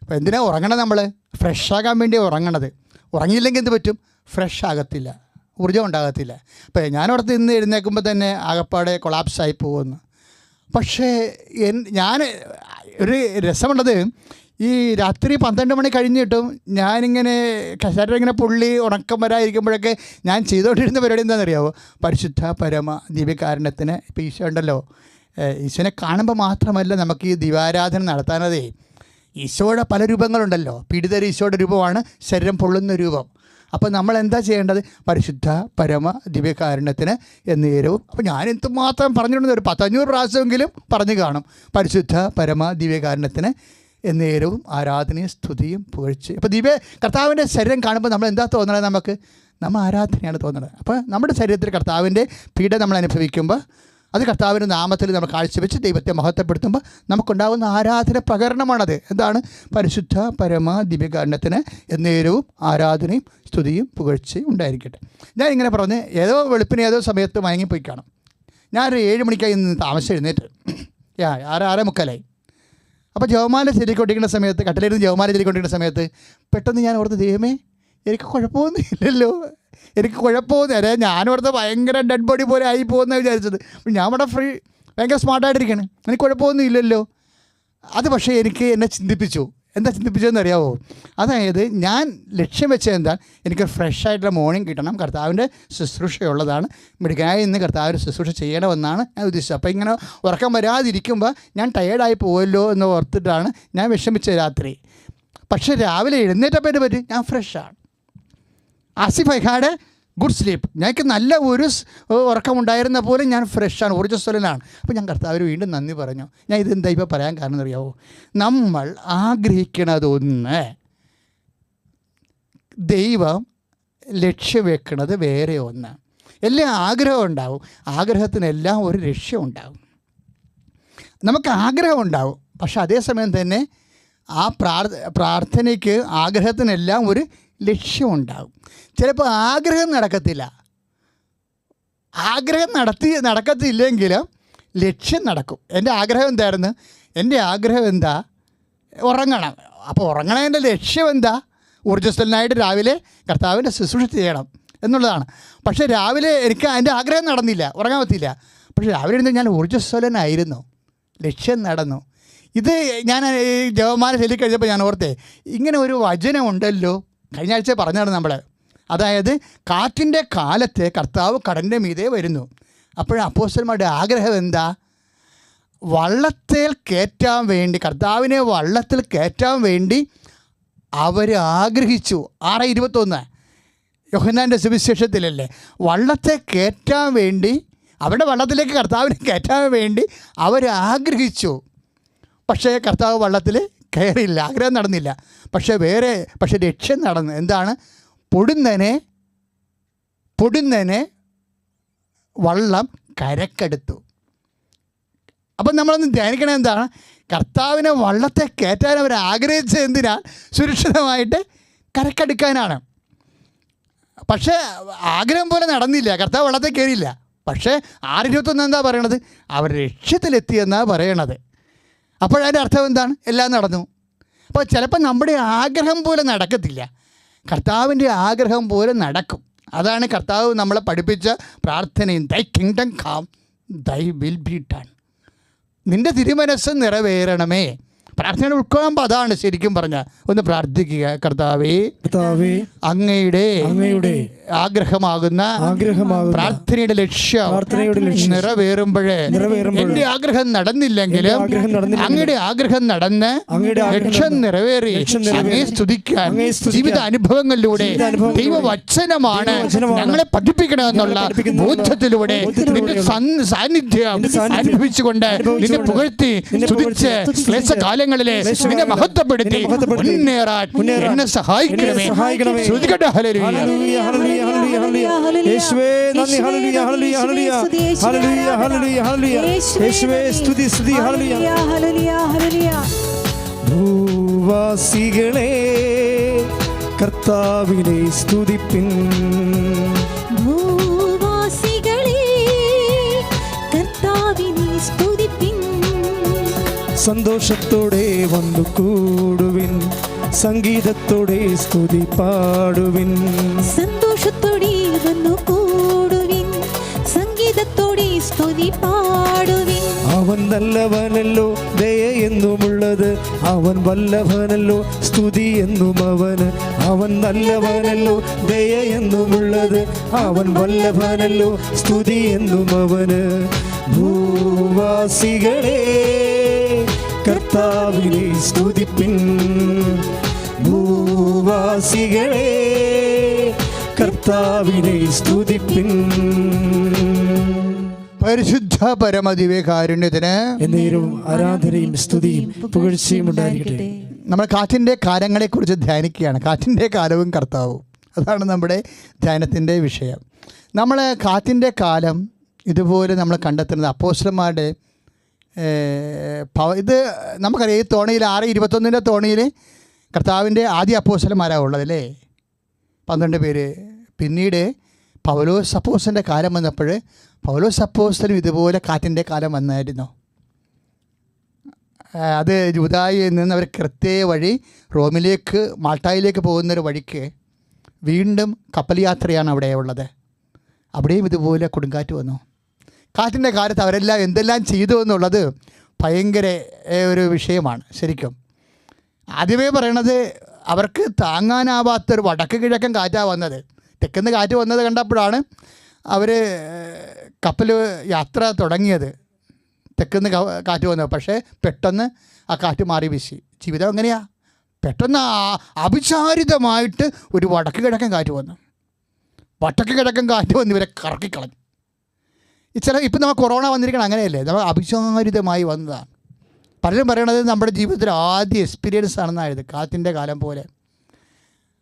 അപ്പോൾ എന്തിനാണ് ഉറങ്ങണത്? നമ്മൾ ഫ്രഷാകാൻ വേണ്ടി ഉറങ്ങണത്. ഉറങ്ങിയില്ലെങ്കിൽ എന്ത് പറ്റും? ഫ്രഷ് ആകത്തില്ല, ഊർജ്ജം ഉണ്ടാകത്തില്ല. അപ്പോൾ ഞാനോടത്ത് ഇന്ന് എഴുന്നേൽക്കുമ്പോൾ തന്നെ ആകപ്പാടെ കൊളാപ്സായി പോകുമെന്ന്. പക്ഷേ ഞാൻ ഒരു രസമുള്ളത്, ഈ രാത്രി 12 മണി കഴിഞ്ഞിട്ടും ഞാനിങ്ങനെ ശരീരം ഇങ്ങനെ പുള്ളി ഉണക്കം വരാതിരിക്കുമ്പോഴൊക്കെ ഞാൻ ചെയ്തുകൊണ്ടിരുന്ന പരിപാടി എന്താണെന്നറിയാമോ? പരിശുദ്ധ പരമ ദിവ്യകാരുണ്യത്തിന് ഇപ്പോൾ ഈശോ ഉണ്ടല്ലോ, ഈശോനെ കാണുമ്പോൾ മാത്രമല്ല നമുക്ക് ഈ ദിവ്യാരാധന നടത്താനതേ. ഈശോയുടെ പല രൂപങ്ങളുണ്ടല്ലോ. പീഡിതർ ഈശോയുടെ രൂപമാണ്, ശരീരം പൊള്ളുന്ന രൂപം. അപ്പോൾ നമ്മൾ എന്താ ചെയ്യേണ്ടത്? പരിശുദ്ധ പരമ ദിവ്യകാരുണ്യത്തിന് എന്നേരവും. അപ്പോൾ ഞാൻ എന്തുമാത്രം പറഞ്ഞിട്ടുണ്ട്, ഒരു 500 പ്രാവശ്യമെങ്കിലും പറഞ്ഞു കാണും. പരിശുദ്ധ പരമ ദിവ്യകാരുണ്യത്തിന് എന്നേരവും ആരാധനയും സ്തുതിയും പുകഴ്ചയും. അപ്പോൾ കർത്താവിൻ്റെ ശരീരം കാണുമ്പോൾ നമ്മൾ എന്താ തോന്നണത്? നമ്മൾ ആരാധനയാണ് തോന്നുന്നത്. അപ്പോൾ നമ്മുടെ ശരീരത്തിൽ കർത്താവിൻ്റെ പീഡ നമ്മൾ അനുഭവിക്കുമ്പോൾ അത് കർത്താവിൻ്റെ നാമത്തിൽ നമ്മൾ കാഴ്ചവെച്ച് ദൈവത്തെ മഹത്വപ്പെടുത്തുമ്പോൾ നമുക്കുണ്ടാകുന്ന ആരാധന പ്രകരണമാണത്. എന്താണ്? പരിശുദ്ധ പരമ ദിവ്യകാരുണ്യത്തിന് എന്നേരവും ആരാധനയും സ്തുതിയും പുകഴ്ചയും ഉണ്ടായിരിക്കട്ടെ. ഞാൻ ഇങ്ങനെ പറഞ്ഞ് വെളുപ്പിന് ഏതോ സമയത്ത് മയങ്ങിപ്പോയി കാണും. ഞാനൊരു 7 മണിക്കായി നിന്ന് താമസം എഴുന്നേറ്റ് 6:45. അപ്പോൾ ജവമാല ചൊല്ലിക്കൊണ്ടിരിക്കുന്ന സമയത്ത്, കട്ടിലിരുന്ന് ജവമാല ചൊല്ലിക്കൊണ്ടിരിക്കുന്ന സമയത്ത് പെട്ടെന്ന് ഞാൻ ഓർത്ത്, ദൈവമേ എനിക്ക് കുഴപ്പമൊന്നും ഇല്ലല്ലോ, എനിക്ക് കുഴപ്പമൊന്നുമില്ല. ഞാനോർത്ത് ഭയങ്കര ഡെഡ് ബോഡി പോലെ ആയി പോകുമെന്നാണ് വിചാരിച്ചത്. ഞാൻ ഇവിടെ ഭയങ്കര സ്മാർട്ടായിട്ടിരിക്കുകയാണ്, എനിക്ക് കുഴപ്പമൊന്നും ഇല്ലല്ലോ. അത് പക്ഷേ എന്നെ ചിന്തിപ്പിച്ചു. എന്താ ചിന്തിപ്പിച്ചതെന്ന് അറിയാമോ? അതായത് ഞാൻ ലക്ഷ്യം വെച്ചത് എന്താ? എനിക്ക് ഫ്രഷ് ആയിട്ടുള്ള മോർണിംഗ് കിട്ടണം, കർത്താവിൻ്റെ ശുശ്രൂഷയുള്ളതാണ്, മിടുക്കായി ഇന്ന് കർത്താവിൻ്റെ ശുശ്രൂഷ ചെയ്യണമെന്നാണ് ഞാൻ ഉദ്ദേശിച്ചത്. അപ്പോൾ ഇങ്ങനെ ഉറക്കം വരാതിരിക്കുമ്പോൾ ഞാൻ ടയേർഡായി പോകുമല്ലോ എന്ന് ഓർത്തിട്ടാണ് ഞാൻ വിഷമിച്ചത് രാത്രി. പക്ഷേ രാവിലെ എഴുന്നേറ്റപ്പോൾ എൻ്റെ പറ്റി ഞാൻ ഫ്രഷാണ്. As if I had a good sleep. ഞങ്ങൾക്ക് നല്ല ഒരു ഉറക്കമുണ്ടായിരുന്ന പോലെ ഞാൻ ഫ്രഷാണ്, ഊർജ്ജസ്വലനാണ്. അപ്പോൾ ഞാൻ കർത്താവിന് വീണ്ടും നന്ദി പറഞ്ഞു. ഞാൻ ഇതെന്താ ഇപ്പോൾ പറയാൻ കാരണം എന്നറിയാമോ? നമ്മൾ ആഗ്രഹിക്കണതൊന്ന്, ദൈവം ലക്ഷ്യം വെക്കുന്നത് വേറെ ഒന്ന്. എല്ലാം ആഗ്രഹം ഉണ്ടാവും, ആഗ്രഹത്തിനെല്ലാം ഒരു ലക്ഷ്യം ഉണ്ടാവും. നമുക്ക് ആഗ്രഹം ഉണ്ടാവും, പക്ഷെ അതേസമയം തന്നെ ആ പ്രാർത്ഥനയ്ക്ക് ആഗ്രഹത്തിനെല്ലാം ഒരു ലക്ഷ്യമുണ്ടാകും. ചിലപ്പോൾ ആഗ്രഹം നടക്കത്തില്ല, ആഗ്രഹം നടക്കത്തില്ലെങ്കിലും ലക്ഷ്യം നടക്കും. എൻ്റെ ആഗ്രഹം എന്തായിരുന്നു? എൻ്റെ ആഗ്രഹം എന്താ? ഉറങ്ങണം. അപ്പോൾ ഉറങ്ങണതിൻ്റെ ലക്ഷ്യം എന്താ? ഊർജ്ജസ്വലനായിട്ട് രാവിലെ കർത്താവിൻ്റെ ശുശ്രൂഷ ചെയ്യണം എന്നുള്ളതാണ്. പക്ഷേ രാവിലെ എനിക്ക് എൻ്റെ ആഗ്രഹം നടന്നില്ല, ഉറങ്ങാൻ പറ്റില്ല. പക്ഷേ രാവിലെ ഇരുന്ന് ഞാൻ ഊർജ്ജസ്വലനായിരുന്നു, ലക്ഷ്യം നടന്നു. ഇത് ഞാൻ ഈ ജപമാല ചൊല്ലിക്കഴിഞ്ഞപ്പോൾ ഞാൻ ഓർത്തേ, ഇങ്ങനെ ഒരു വചനമുണ്ടല്ലോ, കഴിഞ്ഞ ആഴ്ച പറഞ്ഞാണ് നമ്മൾ. അതായത് കാറ്റിൻ്റെ കാലത്ത് കർത്താവ് കടലിൻ്റെ മീതെ വരുന്നു. അപ്പോൾ അപ്പോസ്തലന്മാരുടെ ആഗ്രഹം എന്താ? വള്ളത്തിൽ കയറ്റാൻ വേണ്ടി, കർത്താവിനെ വള്ളത്തിൽ കയറ്റാൻ വേണ്ടി അവർ ആഗ്രഹിച്ചു. 6:21 യോഹന്നാൻ്റെ സുവിശേഷത്തിലല്ലേ? വള്ളത്തെ കയറ്റാൻ വേണ്ടി, അവരുടെ വള്ളത്തിലേക്ക് കർത്താവിനെ കയറ്റാൻ വേണ്ടി അവർ ആഗ്രഹിച്ചു. പക്ഷേ കർത്താവ് വള്ളത്തിൽ കയറിയില്ല, ആഗ്രഹം നടന്നില്ല. പക്ഷേ ലക്ഷ്യം നടന്നു. എന്താണ്? പൊടുന്നനെ വള്ളം കരക്കെടുത്തു. അപ്പം നമ്മളൊന്ന് ധ്യാനിക്കണത് എന്താണ്? കർത്താവിനെ വള്ളത്തെ കയറ്റാൻ അവർ ആഗ്രഹിച്ചത് എന്തിനാണ്? സുരക്ഷിതമായിട്ട് കരക്കടുക്കാനാണ്. പക്ഷേ ആഗ്രഹം പോലെ നടന്നില്ല, കർത്താവ് വള്ളത്തെ കയറിയില്ല. പക്ഷേ 6:21 എന്താ പറയണത്? അവർ ലക്ഷ്യത്തിലെത്തിയെന്നാണ് പറയണത്. അപ്പോഴതിൻ്റെ അർത്ഥം എന്താണ്? എല്ലാം നടന്നു. അപ്പോൾ ചിലപ്പോൾ നമ്മുടെ ആഗ്രഹം പോലെ നടക്കത്തില്ല, കർത്താവിൻ്റെ ആഗ്രഹം പോലെ നടക്കും. അതാണ് കർത്താവ് നമ്മളെ പഠിപ്പിച്ച പ്രാർത്ഥനയും, ദൈ കിങ്ഡം കം ദൈ വിൽ ബി ഡൺ. നിൻ്റെ തിരുമനസ്സ് നിറവേറണമേ. പ്രാർത്ഥന ഉൾക്കൊള്ളുമ്പോൾ അതാണ് ശരിക്കും പറഞ്ഞാൽ. ഒന്ന് പ്രാർത്ഥിക്കുക, കർത്താവേ അങ്ങയുടെ ആഗ്രഹമാകുന്ന പ്രാർത്ഥനയുടെ ലക്ഷ്യം നിറവേറുമ്പോഴേ എൻ്റെ ആഗ്രഹം നടന്നില്ലെങ്കിലും അങ്ങയുടെ ആഗ്രഹം നടന്ന് ലക്ഷ്യം നിറവേറി അങ്ങയെ സ്തുതിക്കാൻ ജീവിത അനുഭവങ്ങളിലൂടെ ദൈവവചനമാണ് ഞങ്ങളെ പഠിപ്പിക്കണമെന്നുള്ള ബോധ്യത്തിലൂടെ നിന്റെ സാന്നിധ്യം അനുഭവിച്ചുകൊണ്ട് നിന്നെ പുകഴ്ത്തി സ്തുതിച്ച് ക്ലേശകാലങ്ങളിലെ നിന്നെ മഹത്വപ്പെടുത്തി മുന്നേറാൻ എന്നെ സഹായിക്കണമേ. ശ്രുതികട്ടെ ഹല്ലേലൂയ. യേശുവേ നന്ദി. ഹല്ലേലൂയ ഹല്ലേലൂയ ഹല്ലേലൂയ ഹല്ലേലൂയ ഹല്ലേലൂയ ഹല്ലേലൂയ. യേശുവേ സ്തുതി സ്തുതി. ഹല്ലേലൂയ ഹല്ലേലൂയ ഹല്ലേലൂയ. ഭൂവാസികളെ കർത്താവിനെ സ്തുതിപ്പിൻ. ഭൂവാസികളെ കർത്താവിനെ സ്തുതിപ്പിൻ. സന്തോഷത്തോടെ വന്നു കൂടുവിൻ, സംഗീതത്തോടെ സ്തുതി പാടുവിൻ. സന്തോഷത്തോടെ വന്നു കൂടുവിൻ, സംഗീതത്തോടെ സ്തുതി പാടുവിൻ. അവൻ നല്ലവനല്ലോ, ദയ എന്നുമുള്ളത് അവൻ വല്ലഭനല്ലോ, സ്തുതി എന്നും അവന്. അവൻ നല്ലവനല്ലോ, ദയ എന്നുമുള്ളത് അവൻ വല്ലഭനല്ലോ, സ്തുതി എന്നും അവന്. ഭൂവാസികളെ കർത്താവിനെ സ്തുതിപ്പിൻ. ഭൂവാസികളെ കർത്താവിനെ സ്തുതിപ്പിൻ. പരിശുദ്ധ പരമദിവ്യകാരുണ്യത്തിന് എന്നേരവും ആരാധനയും സ്തുതിയും പുകഴ്ചയും ഉണ്ടായിരിക്കട്ടെ. നമ്മൾ കാറ്റിൻ്റെ കാലങ്ങളെക്കുറിച്ച് ധ്യാനിക്കുകയാണ്. കാറ്റിൻ്റെ കാലവും കർത്താവും, അതാണ് നമ്മുടെ ധ്യാനത്തിൻ്റെ വിഷയം. നമ്മൾ കാറ്റിൻ്റെ കാലം ഇതുപോലെ നമ്മൾ കണ്ടെത്തുന്നത് അപ്പോസ്തലന്മാരുടെ ഇത് നമുക്കറിയാം. ഈ തോണിയിൽ 6:21 തോണിയിൽ കർത്താവിൻ്റെ ആദ്യ അപ്പോസ്തലന്മാരാണ് ഉള്ളത് അല്ലേ, 12 പേര്. പിന്നീട് പൗലോസ് അപ്പോസ്തലൻ്റെ കാലം വന്നപ്പോൾ പൗലോസ് അപ്പോസ്തലനും ഇതുപോലെ കാറ്റിൻ്റെ കാലം വന്നായിരുന്നു. അത് ജൂദായിൽ നിന്ന് അവർ ക്രെത്തേ വഴി റോമിലേക്ക് മാൾട്ടായിലേക്ക് പോകുന്നൊരു വഴിക്ക് വീണ്ടും കപ്പൽ യാത്രയാണ് അവിടെ ഉള്ളത്. അവിടെയും ഇതുപോലെ കൊടുങ്കാറ്റ് വന്നു. കാറ്റിൻ്റെ കാലത്ത് അവരെല്ലാം എന്തെല്ലാം ചെയ്തു എന്നുള്ളത് ഭയങ്കര ഒരു വിഷയമാണ് ശരിക്കും. ആദ്യമേ പറയണത് അവർക്ക് താങ്ങാനാവാത്തൊരു വടക്ക് കിഴക്കൻ കാറ്റാണ് വന്നത്. തെക്കുന്ന് കാറ്റ് വന്നത് കണ്ടപ്പോഴാണ് അവർ കപ്പൽ യാത്ര തുടങ്ങിയത്. തെക്കുന്ന് കാറ്റ് വന്നത്, പക്ഷേ പെട്ടെന്ന് ആ കാറ്റ് മാറി വീശി. ജീവിതം എങ്ങനെയാണ്? പെട്ടെന്ന് അവിചാരിതമായിട്ട് ഒരു വടക്ക് കിഴക്കൻ കാറ്റ് വന്നു. വടക്ക് കിഴക്കൻ കാറ്റ് വന്ന് ഇവരെ കറക്കിക്കളഞ്ഞു. ഇപ്പം നമ്മൾ കൊറോണ വന്നിരിക്കണം അങ്ങനെയല്ലേ, നമ്മൾ അവിചാരിതമായി വന്നതാണ്. പലരും പറയണത് നമ്മുടെ ജീവിതത്തിൽ ആദ്യ എക്സ്പീരിയൻസ് ആണെന്നായത് കാറ്റിൻ്റെ കാലം പോലെ.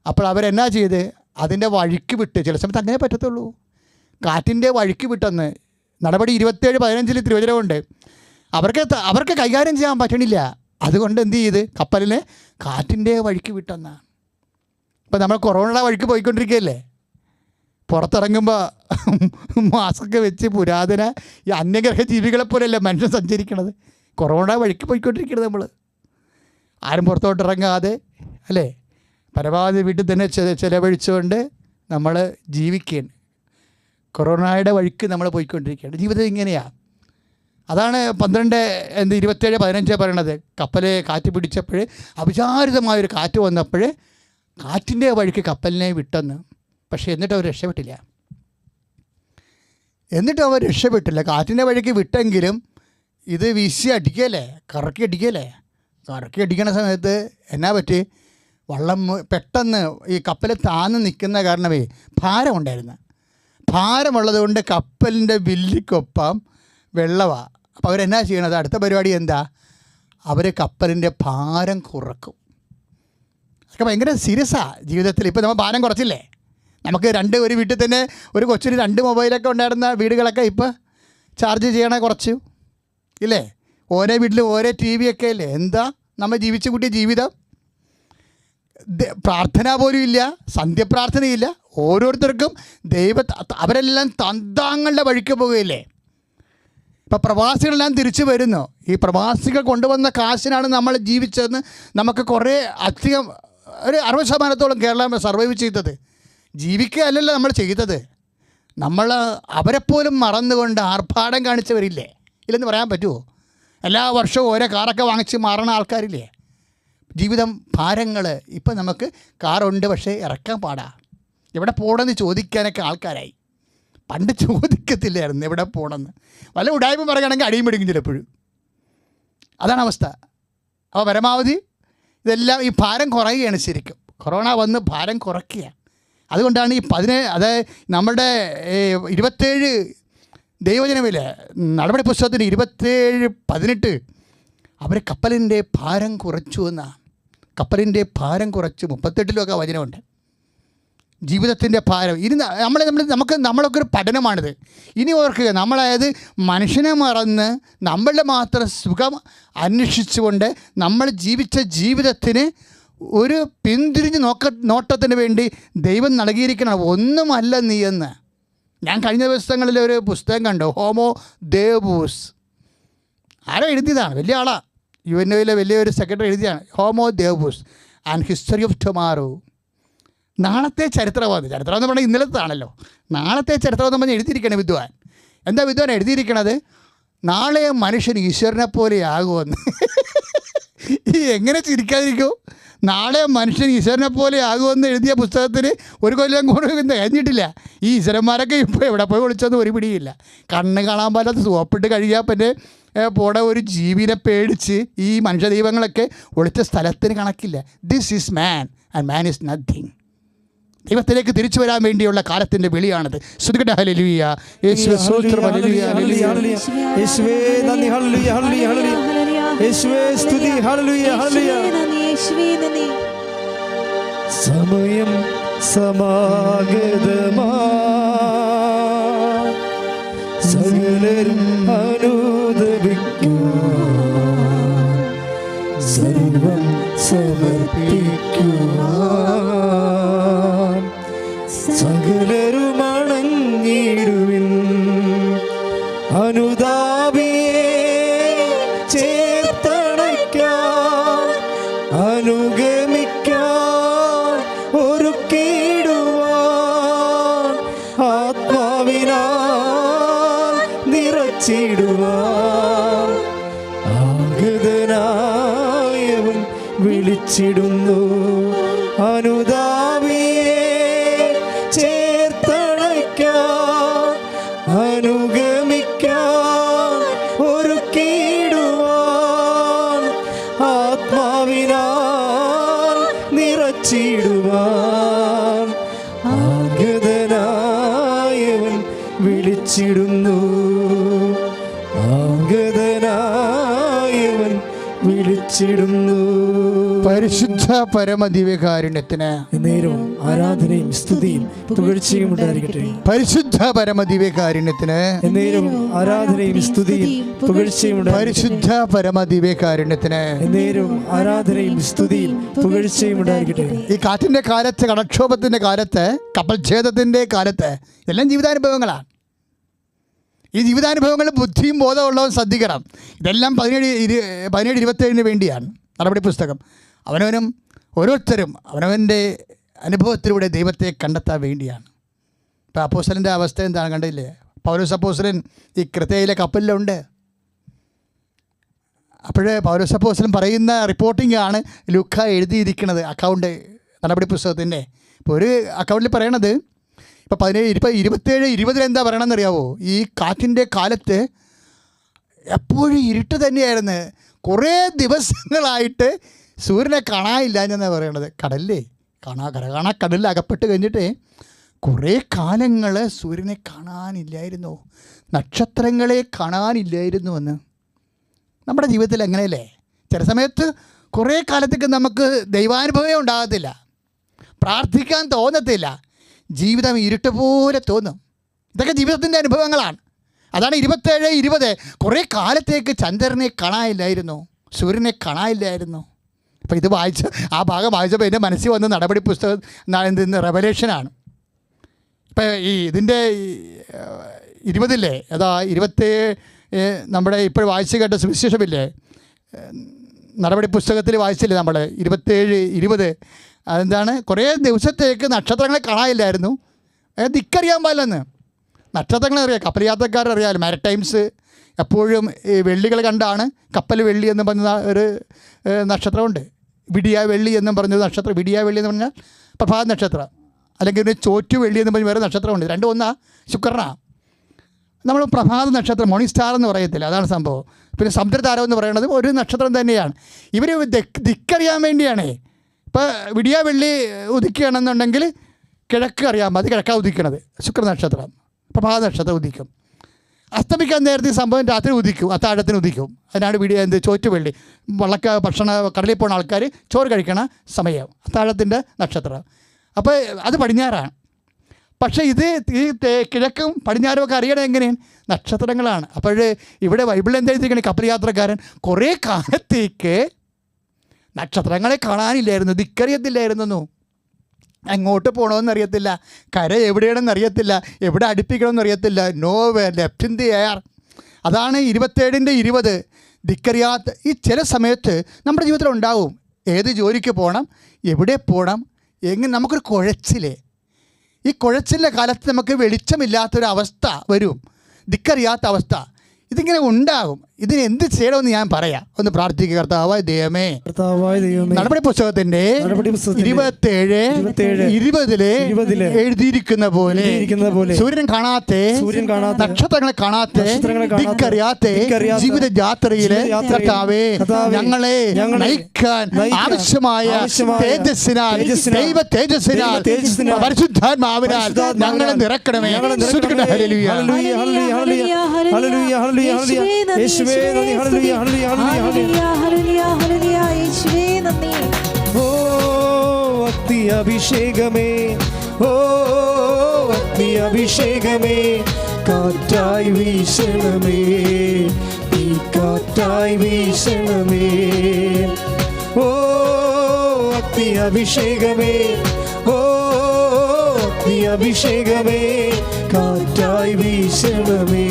അപ്പോൾ അവരെന്നാ ചെയ്ത് അതിൻ്റെ വഴിക്ക് വിട്ട്, ചില സമയത്ത് അങ്ങനെ പറ്റത്തുള്ളൂ, കാറ്റിൻ്റെ വഴിക്ക് വിട്ടെന്ന് നടപടി 27:15 തിരുവചനമുണ്ട്. അവർക്ക് കൈകാര്യം ചെയ്യാൻ പറ്റണില്ല. അതുകൊണ്ട് എന്ത് ചെയ്ത് കപ്പലിനെ കാറ്റിൻ്റെ വഴിക്ക് വിട്ടെന്നാണ്. ഇപ്പം നമ്മൾ കൊറോണയുടെ വഴിക്ക് പോയിക്കൊണ്ടിരിക്കുകയല്ലേ. പുറത്തിറങ്ങുമ്പോൾ മാസ്കൊക്കെ വെച്ച് പുരാതന ഈ അന്യഗ്രഹ ജീവികളെപ്പോലെയല്ല മനുഷ്യൻ സഞ്ചരിക്കണത്. കൊറോണ വഴിക്ക് പോയിക്കൊണ്ടിരിക്കുന്നത് നമ്മൾ. ആരും പുറത്തോട്ടിറങ്ങാതെ അല്ലേ, പരമാവധി വീട്ടിൽ തന്നെ ചിലവഴിച്ചുകൊണ്ട് നമ്മൾ ജീവിക്കുകയാണ്. കൊറോണയുടെ വഴിക്ക് നമ്മൾ പോയിക്കൊണ്ടിരിക്കുകയാണ്. ജീവിതം ഇങ്ങനെയാണ്. അതാണ് 27:15 പറയണത്. കപ്പൽ കാറ്റ് പിടിച്ചപ്പോൾ അവിചാരിതമായൊരു കാറ്റ് വന്നപ്പോൾ കാറ്റിൻ്റെ വഴിക്ക് കപ്പലിനെ വിട്ടെന്ന്. പക്ഷേ എന്നിട്ട് അവർ രക്ഷപ്പെട്ടില്ല. കാറ്റിൻ്റെ വഴിക്ക് വിട്ടെങ്കിലും ഇത് വീശി അടിക്കല്ലേ, കറക്കി അടിക്കണ സമയത്ത് എന്നാ പറ്റി? വള്ളം പെട്ടെന്ന് ഈ കപ്പൽ താന്ന് നിൽക്കുന്ന കാരണമേ ഭാരമുള്ളത് കൊണ്ട് കപ്പലിൻ്റെ വില്ലിക്കൊപ്പം വെള്ളമാണ്. അപ്പോൾ അവരെന്നാ ചെയ്യണത്? അടുത്ത പരിപാടി എന്താ? അവർ കപ്പലിൻ്റെ ഭാരം കുറക്കും. അതൊക്കെ ഭയങ്കര സീരിയസാണ് ജീവിതത്തിൽ. ഇപ്പോൾ നമ്മൾ ഭാരം കുറച്ചില്ലേ? നമുക്ക് ഒരു വീട്ടിൽ തന്നെ ഒരു കൊച്ചിന് 2 മൊബൈലൊക്കെ ഉണ്ടായിരുന്ന വീടുകളൊക്കെ ഇപ്പോൾ ചാർജ് ചെയ്യണേ കുറച്ചു ഇല്ലേ? ഓരോ വീട്ടിലും ഓരോ TV ഒക്കെ അല്ലേ. എന്താ നമ്മൾ ജീവിച്ചു കൂട്ടിയ ജീവിതം? പ്രാർത്ഥന പോലും ഇല്ല, സന്ധ്യപ്രാർത്ഥനയില്ല. ഓരോരുത്തർക്കും അവരെല്ലാം തന്താങ്ങളുടെ വഴിക്ക് പോവുകയില്ലേ. ഇപ്പം പ്രവാസികളെല്ലാം തിരിച്ചു വരുന്നു. ഈ പ്രവാസികൾ കൊണ്ടുവന്ന കാശിനാണ് നമ്മൾ ജീവിച്ചതെന്ന് നമുക്ക് കുറേ അധികം ഒരു 60% കേരളം സർവൈവ് ചെയ്തത്. ജീവിക്കുകയല്ലല്ലോ നമ്മൾ ചെയ്തത്. നമ്മൾ അവരെപ്പോലും മറന്നുകൊണ്ട് ആർഭാടം കാണിച്ചവരില്ലേ? ഇല്ലെന്ന് പറയാൻ പറ്റുമോ? എല്ലാ വർഷവും ഓരോ കാറൊക്കെ വാങ്ങിച്ച് മാറണ ആൾക്കാരില്ലേ? ജീവിതം ഭാരങ്ങൾ. ഇപ്പം നമുക്ക് കാറുണ്ട്, പക്ഷേ ഇറക്കാൻ പാടാ. എവിടെ പോകണമെന്ന് ചോദിക്കാനൊക്കെ ആൾക്കാരായി. പണ്ട് ചോദിക്കത്തില്ലായിരുന്നു എവിടെ പോകണമെന്ന്. വല്ല ഉടായ്പ പറയുകയാണെങ്കിൽ അടിയും പിടിക്കും ചിലപ്പോഴും. അതാണ് അവസ്ഥ. അപ്പോൾ പരമാവധി ഇതെല്ലാം ഈ ഭാരം കുറയുകയാണ്. ശരിക്കും കൊറോണ വന്ന് ഭാരം കുറയ്ക്കുക. അതുകൊണ്ടാണ് ഈ അതായത് നമ്മുടെ 27 ദൈവജനമില്ല നടപടി പുസ്തകത്തിന് 27:18 അവർ കപ്പലിൻ്റെ ഭാരം കുറച്ചു എന്നാണ്. കപ്പലിൻ്റെ ഭാരം കുറച്ച് 38 വചനമുണ്ട്. ജീവിതത്തിൻ്റെ ഭാരം ഇനി നമ്മളൊക്കെ ഒരു പഠനമാണിത്. ഇനി ഓർക്കുക, നമ്മളായത് മനുഷ്യനെ മറന്ന് നമ്മളുടെ മാത്രം സുഖം അന്വേഷിച്ചുകൊണ്ട് നമ്മൾ ജീവിച്ച ജീവിതത്തിന് ഒരു പിന്തിരിഞ്ഞ് നോട്ടത്തിന് വേണ്ടി ദൈവം നൽകിയിരിക്കണം. ഒന്നുമല്ല നീ എന്ന്. ഞാൻ കഴിഞ്ഞ ദിവസങ്ങളിൽ ഒരു പുസ്തകം കണ്ടു, ഹോമോ ദേവൂസ്. ആരോ എഴുതിയതാണ്, വലിയ ആളാണ്, UNOയിലെ വലിയൊരു സെക്രട്ടറി എഴുതിയാണ്. Homo deus and history of tomorrow. നാളത്തെ ചരിത്രമാണ്. ചരിത്രം എന്ന് പറഞ്ഞാൽ ഇന്നലത്താണല്ലോ. നാളത്തെ ചരിത്രം എന്ന് പറഞ്ഞാൽ എഴുതിയിരിക്കണം വിദ്വാൻ. എന്താ വിദ്വാൻ എഴുതിയിരിക്കണത്? നാളെ മനുഷ്യൻ ഈശ്വരനെ പോലെ ആകുമെന്ന്. ഈ എങ്ങനെ ചിരിക്കാതിരിക്കും? നാളെ മനുഷ്യൻ ഈശ്വരനെ പോലെ ആകുമെന്ന് എഴുതിയ പുസ്തകത്തിന് 1 കൊല്ലം കൂടെ കഴിഞ്ഞിട്ടില്ല. ഈ ഈശ്വരന്മാരൊക്കെ ഇപ്പോൾ എവിടെ പോയി വിളിച്ചൊന്നും ഒരു പിടിയില്ല. കണ്ണ് കാണാൻ പറ്റാത്ത സോപ്പിട്ട് കഴിയാൻ പിന്നെ പോടെ ഒരു ജീവിനെ പേടിച്ച് ഈ മനുഷ്യദൈവങ്ങളൊക്കെ ഒളിച്ച സ്ഥലത്തിന് കണക്കില്ല. This is man and man is nothing. ദൈവത്തിലേക്ക് തിരിച്ചു വരാൻ വേണ്ടിയുള്ള കാലത്തിൻ്റെ വിളിയാണത്. ശ്രുതികട്ടെ ഹല്ലേലൂയ. യേശുവേ സ്തോത്രം. ഹല്ലേലൂയ ഹല്ലേലൂയ. യേശുവേ നന്ദി. ഹല്ലേലൂയ ഹല്ലേലൂയ ഹല്ലേലൂയ. യേശുവേ സ്തുതി. Hallelujah hallelujah. സമയം സമാഗതമാ സകലരും അനുദപിക്കും. സർവം സമർപ്പിക്കും. സകലരും അണങ്ങിടുവിൻ. അനുതാപിയെ ചേർത്തണയ്ക്കാൻ അനുഗമിക്കാൻ ഒരുക്കിടുവാൻ ആത്മാവിനാൽ നിറച്ചിടുവാൻ ആഗതനായവൻ വിളിച്ചിടുന്നു. അനുതാപിയെ ചേർത്തണയ്ക്കാൻ അനുഗമിക്കാൻ ഒരുക്കിടുവാൻ ആത്മാവിനാൽ നിറച്ചിടുവാൻ ആഗതനായവൻ വിളിച്ചിടുന്നു. ആഗതനായവൻ വിളിച്ചിടുന്നു. പരിശുദ്ധ പരമദിവ്യകാരുണ്യത്തിന് നേരവും ആരാധനയും സ്തുതിയും പുകഴ്ചയും ഉണ്ടായിരിക്കട്ടെ. പരിശുദ്ധ പരമദിവ്യകാരുണ്യത്തിന് നേരവും ആരാധനയും സ്തുതിയും പുകഴ്ചയും പരിശുദ്ധ പരമദിവ്യകാരുണ്യത്തിന് നേരവും ആരാധനയും സ്തുതിയും പുകഴ്ചയും ഉണ്ടായിരിക്കട്ടെ. ഈ കാറ്റിൻ്റെ കാലത്ത്, കടക്ഷോഭത്തിൻ്റെ കാലത്ത്, കപ്പൽ ഛേദത്തിൻ്റെ കാലത്ത് ഇതെല്ലാം ജീവിതാനുഭവങ്ങളാണ്. ഈ ജീവിതാനുഭവങ്ങൾ ബുദ്ധിയും ബോധമുള്ളവൻ ശ്രദ്ധിക്കണം. ഇതെല്ലാം 17-27 വേണ്ടിയാണ് നടപടി പുസ്തകം. അവനവനും ഓരോരുത്തരും അവനവൻ്റെ അനുഭവത്തിലൂടെ ദൈവത്തെ കണ്ടെത്താൻ വേണ്ടിയാണ്. ഇപ്പോൾ അപ്പോസ്തലൻ്റെ അവസ്ഥ എന്താണ് കണ്ടില്ലേ? പൗലോസ് അപ്പോസ്തലൻ ഈ ക്രേത്തയിലെ കപ്പലിലുണ്ട്. അപ്പോഴേ പൗലോസ് അപ്പോസ്തലൻ പറയുന്ന റിപ്പോർട്ടിംഗ് ആണ് ലൂക്ക എഴുതിയിരിക്കുന്നത് അക്കൗണ്ട് നടപടി പുസ്തകത്തിൻ്റെ. ഇപ്പോൾ ഒരു അക്കൗണ്ടിൽ പറയണത് ഇപ്പോൾ 27-20 എന്താ പറയണമെന്നറിയാവോ? ഈ കാറ്റിൻ്റെ കാലത്ത് എപ്പോഴും ഇരുട്ട് തന്നെയായിരുന്നു. കുറേ ദിവസങ്ങളായിട്ട് സൂര്യനെ കാണാനില്ല എന്നാണ് പറയണത്. കടലിൽ അകപ്പെട്ട് കഴിഞ്ഞിട്ട് കുറേ കാലങ്ങൾ സൂര്യനെ കാണാനില്ലായിരുന്നു, നക്ഷത്രങ്ങളെ കാണാനില്ലായിരുന്നു എന്ന്. നമ്മുടെ ജീവിതത്തിൽ എങ്ങനെയല്ലേ? ചില സമയത്ത് കുറേ കാലത്തേക്ക് നമുക്ക് ദൈവാനുഭവം ഉണ്ടാകത്തില്ല, പ്രാർത്ഥിക്കാൻ തോന്നത്തില്ല, ജീവിതം ഇരുട്ട് പോലെ തോന്നും. ഇതൊക്കെ ജീവിതത്തിൻ്റെ അനുഭവങ്ങളാണ്. അതാണ് 27-20. കുറേ കാലത്തേക്ക് ചന്ദ്രനെ കാണാനില്ലായിരുന്നു, സൂര്യനെ കാണാനില്ലായിരുന്നു. അപ്പോൾ ഇത് ആ ഭാഗം വായിച്ചപ്പോൾ എൻ്റെ മനസ്സിൽ വന്ന നടപടി പുസ്തകം റെവലേഷനാണ്. ഇപ്പം ഇതിൻ്റെ 20 അതാ 27 നമ്മുടെ ഇപ്പോൾ വായിച്ച് കേട്ട സുവിശേഷമില്ലേ, നടപടി പുസ്തകത്തിൽ വായിച്ചില്ലേ നമ്മൾ 27-20. അതെന്താണ്, കുറേ ദിവസത്തേക്ക് നക്ഷത്രങ്ങളെ കാണാനില്ലായിരുന്നു. ദിക്കറിയാൻ പാടില്ലെന്ന്. നക്ഷത്രങ്ങളറിയാം, കപ്പൽ യാത്രക്കാരറിയാമല്ലോ, മാരിടൈംസ് എപ്പോഴും വെള്ളികൾ കണ്ടാണ്. കപ്പൽ വെള്ളി എന്ന് പറഞ്ഞ ഒരു നക്ഷത്രമുണ്ട്. വിടിയ വെള്ളി എന്നും പറഞ്ഞൊരു നക്ഷത്രം. വിടിയ വെള്ളി എന്ന് പറഞ്ഞാൽ പ്രഭാത നക്ഷത്രം, അല്ലെങ്കിൽ ഒരു ചോറ്റു വെള്ളി എന്ന് പറഞ്ഞ് വേറെ നക്ഷത്രമുണ്ട്. രണ്ടും ഒന്നാ, ശുക്രനാ. നമ്മൾ പ്രഭാത നക്ഷത്രം, മോർണിംഗ് സ്റ്റാർ എന്ന് പറയത്തില്ല, അതാണ് സംഭവം. പിന്നെ സമുദ്രതാരം എന്ന് പറയുന്നത് ഒരു നക്ഷത്രം തന്നെയാണ്. ഇവർ ദിക്കറിയാൻ വേണ്ടിയാണ്. ഇപ്പോൾ വിടിയ വെള്ളി ഉദിക്കുകയാണെന്നുണ്ടെങ്കിൽ കിഴക്ക് അറിയാൻ മതി, കിഴക്കാണ് ഉദിക്കണത്, ശുക്രനക്ഷത്രം. പ്രഭാത നക്ഷത്രം ഉദിക്കും. അസ്തമിക്കാൻ നേരത്തെ സംഭവം രാത്രി ഉദിക്കും, അത്താഴത്തിന് ഉദിക്കും. അതിനാണ് ചോറ്റു വെള്ളി. ഭക്ഷണ കടലിൽ പോകുന്ന ആൾക്കാർ ചോറ് കഴിക്കണ സമയം, അത്താഴത്തിൻ്റെ നക്ഷത്രം. അപ്പോൾ അത് പടിഞ്ഞാറാണ്. പക്ഷേ ഇത് ഈ കിഴക്കും പടിഞ്ഞാറും ഒക്കെ അറിയണത് എങ്ങനെയാണ്? നക്ഷത്രങ്ങളാണ്. അപ്പോൾ ഇവിടെ ബൈബിളിൽ എന്താ എഴുതിയിരിക്കണേ, കപ്പൽ യാത്രക്കാരൻ കുറേ കാലത്തേക്ക് നക്ഷത്രങ്ങളെ കാണാനില്ലായിരുന്നു, ദിക്കറിയത്തില്ലായിരുന്നു. എങ്ങോട്ട് പോകണമെന്ന് അറിയത്തില്ല, കര എവിടെയാണെന്ന് അറിയത്തില്ല, എവിടെ അടുപ്പിക്കണമെന്ന് അറിയത്തില്ല. No way left in the air. അതാണ് 27-20. ദിക്കറിയാത്ത ഈ ചില സമയത്ത് നമ്മുടെ ജീവിതത്തിൽ ഉണ്ടാവും. ഏത് ജോലിക്ക് പോകണം, എവിടെ പോകണം, എങ്ങനെ, നമുക്കൊരു കുഴച്ചിലേ. ഈ കുഴച്ചിലെ കാലത്ത് നമുക്ക് വെളിച്ചമില്ലാത്തൊരവസ്ഥ വരും, ദിക്കറിയാത്ത അവസ്ഥ. ഇതിങ്ങനെ ഉണ്ടാകും. ഇതിന് എന്ത് ചെയ്യണമെന്ന് ഞാൻ പറയാം. ഒന്ന് പ്രാർത്ഥിക്കുക. കർത്താവായ ദൈവമേ, നടപടി പുസ്തകത്തിന്റെ 27-20 എഴുതിയിരിക്കുന്ന പോലെ സൂര്യൻ കാണാത്തെ, നക്ഷത്രങ്ങളെ കാണാത്തെ, ദിക്കറിയാത്തെ ജീവിത യാത്രയിലെ കർത്താവേ, ഞങ്ങളെ നയിക്കാൻ ആവശ്യമായ തേജസ്സിനാൽ, ദൈവ തേജസ്സിനാൽ, പരിശുദ്ധാത്മാവിനാൽ ഞങ്ങളെ നിറക്കണമേ. ഹല്ലേലൂയ, ഹല്ലേലൂയ, യേശുവേ നന്ദി, ഹല്ലേലൂയ, ഹല്ലേലൂയ, ഹല്ലേലൂയ, ഹല്ലേലൂയ, ഹല്ലേലൂയ, യേശുവേ നന്ദി. ഓ അഗ്നി അഭിഷേകമേ, ഓ അഗ്നി അഭിഷേകമേ, കാറ്റായി വീശണമേ, ഈ കാറ്റായി വീശണമേ. ഓ അഗ്നി അഭിഷേകമേ, ഓ അഗ്നി അഭിഷേകമേ, കാറ്റായി വീശണമേ,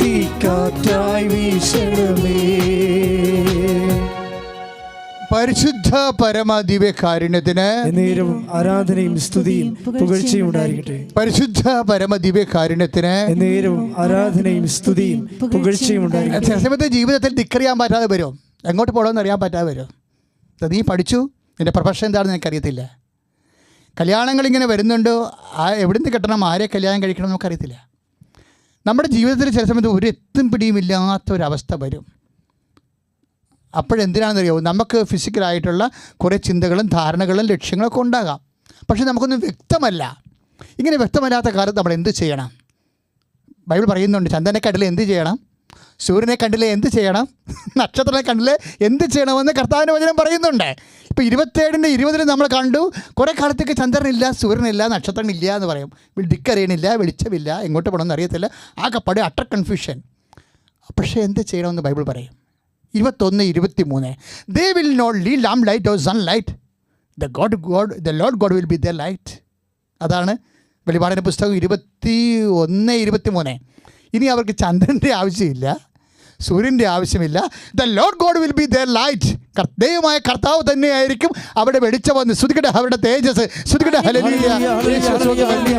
ഈ കാറ്റായി വീശണമേ. പരിശുദ്ധ പരമ ദിവ്യകാരുണ്യത്തിന് നേരവും ആരാധനയും സ്തുതിയും പുകഴ്ചയും ഉണ്ടായിരിക്കട്ടെ. പരിശുദ്ധ പരമ ദിവ്യകാരുണ്യത്തിന് നേരവും ആരാധനയും സ്തുതിയും പുകഴ്ചയും ഉണ്ടായിരിക്കട്ടെ. ചില സമയത്ത് ജീവിതത്തിൽ ദിക്കറിയാൻ പറ്റാതെ വരും, എങ്ങോട്ട് പോകണമെന്ന് അറിയാൻ പറ്റാതെ വരും. നീ പഠിച്ചു, നിൻ്റെ പ്രൊഫഷൻ എന്താണെന്ന് എനിക്കറിയത്തില്ല. കല്യാണങ്ങളിങ്ങനെ വരുന്നുണ്ടോ, എവിടുന്ന് കെട്ടണം, ആരെ കല്യാണം കഴിക്കണം എന്ന് നമുക്കറിയത്തില്ല. നമ്മുടെ ജീവിതത്തിൽ ചില സമയത്ത് ഒരു എത്തും പിടിയുമില്ലാത്തൊരവസ്ഥ വരും. അപ്പോഴെന്തിനാണെന്നറിയാമോ, നമുക്ക് ഫിസിക്കലായിട്ടുള്ള കുറേ ചിന്തകളും ധാരണകളും ലക്ഷ്യങ്ങളൊക്കെ ഉണ്ടാകാം. പക്ഷെ നമുക്കൊന്നും വ്യക്തമല്ല. ഇങ്ങനെ വ്യക്തമല്ലാത്ത കാലത്ത് നമ്മൾ എന്ത് ചെയ്യണം? ബൈബിൾ പറയുന്നുണ്ട്, ചന്ദ്രനെ കണ്ടില്ലേ എന്ത് ചെയ്യണം, സൂര്യനെ കണ്ടില്ലേ എന്ത് ചെയ്യണം, നക്ഷത്രനെ കണ്ടില്ലേ എന്ത് ചെയ്യണമെന്ന് കർത്താവിൻ്റെ വചനം പറയുന്നുണ്ട്. ഇപ്പോൾ 27-20 നമ്മൾ കണ്ടു, കുറേ കാലത്തേക്ക് ചന്ദ്രനില്ല, സൂര്യനില്ല, നക്ഷത്രങ്ങളില്ല എന്ന് പറയും. ദിക്കറിയണില്ല, വെളിച്ചമില്ല, എങ്ങോട്ട് പോകണമെന്ന് അറിയത്തില്ല, ആകെപ്പാടെ അട്ടർ കൺഫ്യൂഷൻ. പക്ഷേ എന്ത് ചെയ്യണമെന്ന് ബൈബിൾ പറയും. 21-23 They will not lead lamp light or sunlight. The Lord God will be their light. അതാണ് വെളിപാടിൻ്റെ പുസ്തകം 21-23. ഇനി അവർക്ക് ചന്ദ്രൻ്റെ ആവശ്യമില്ല, സൂര്യൻ്റെ ആവശ്യമില്ല. The Lord God will be their light. ദൈവമായ കർത്താവ് തന്നെയായിരിക്കും അവിടെ വെളിച്ചമെന്ന്. ശ്രുതിക്കട്ടെ അവരുടെ തേജസ്, ശ്രുതിക്കട്ടെ. ഹല്ലേലൂയ,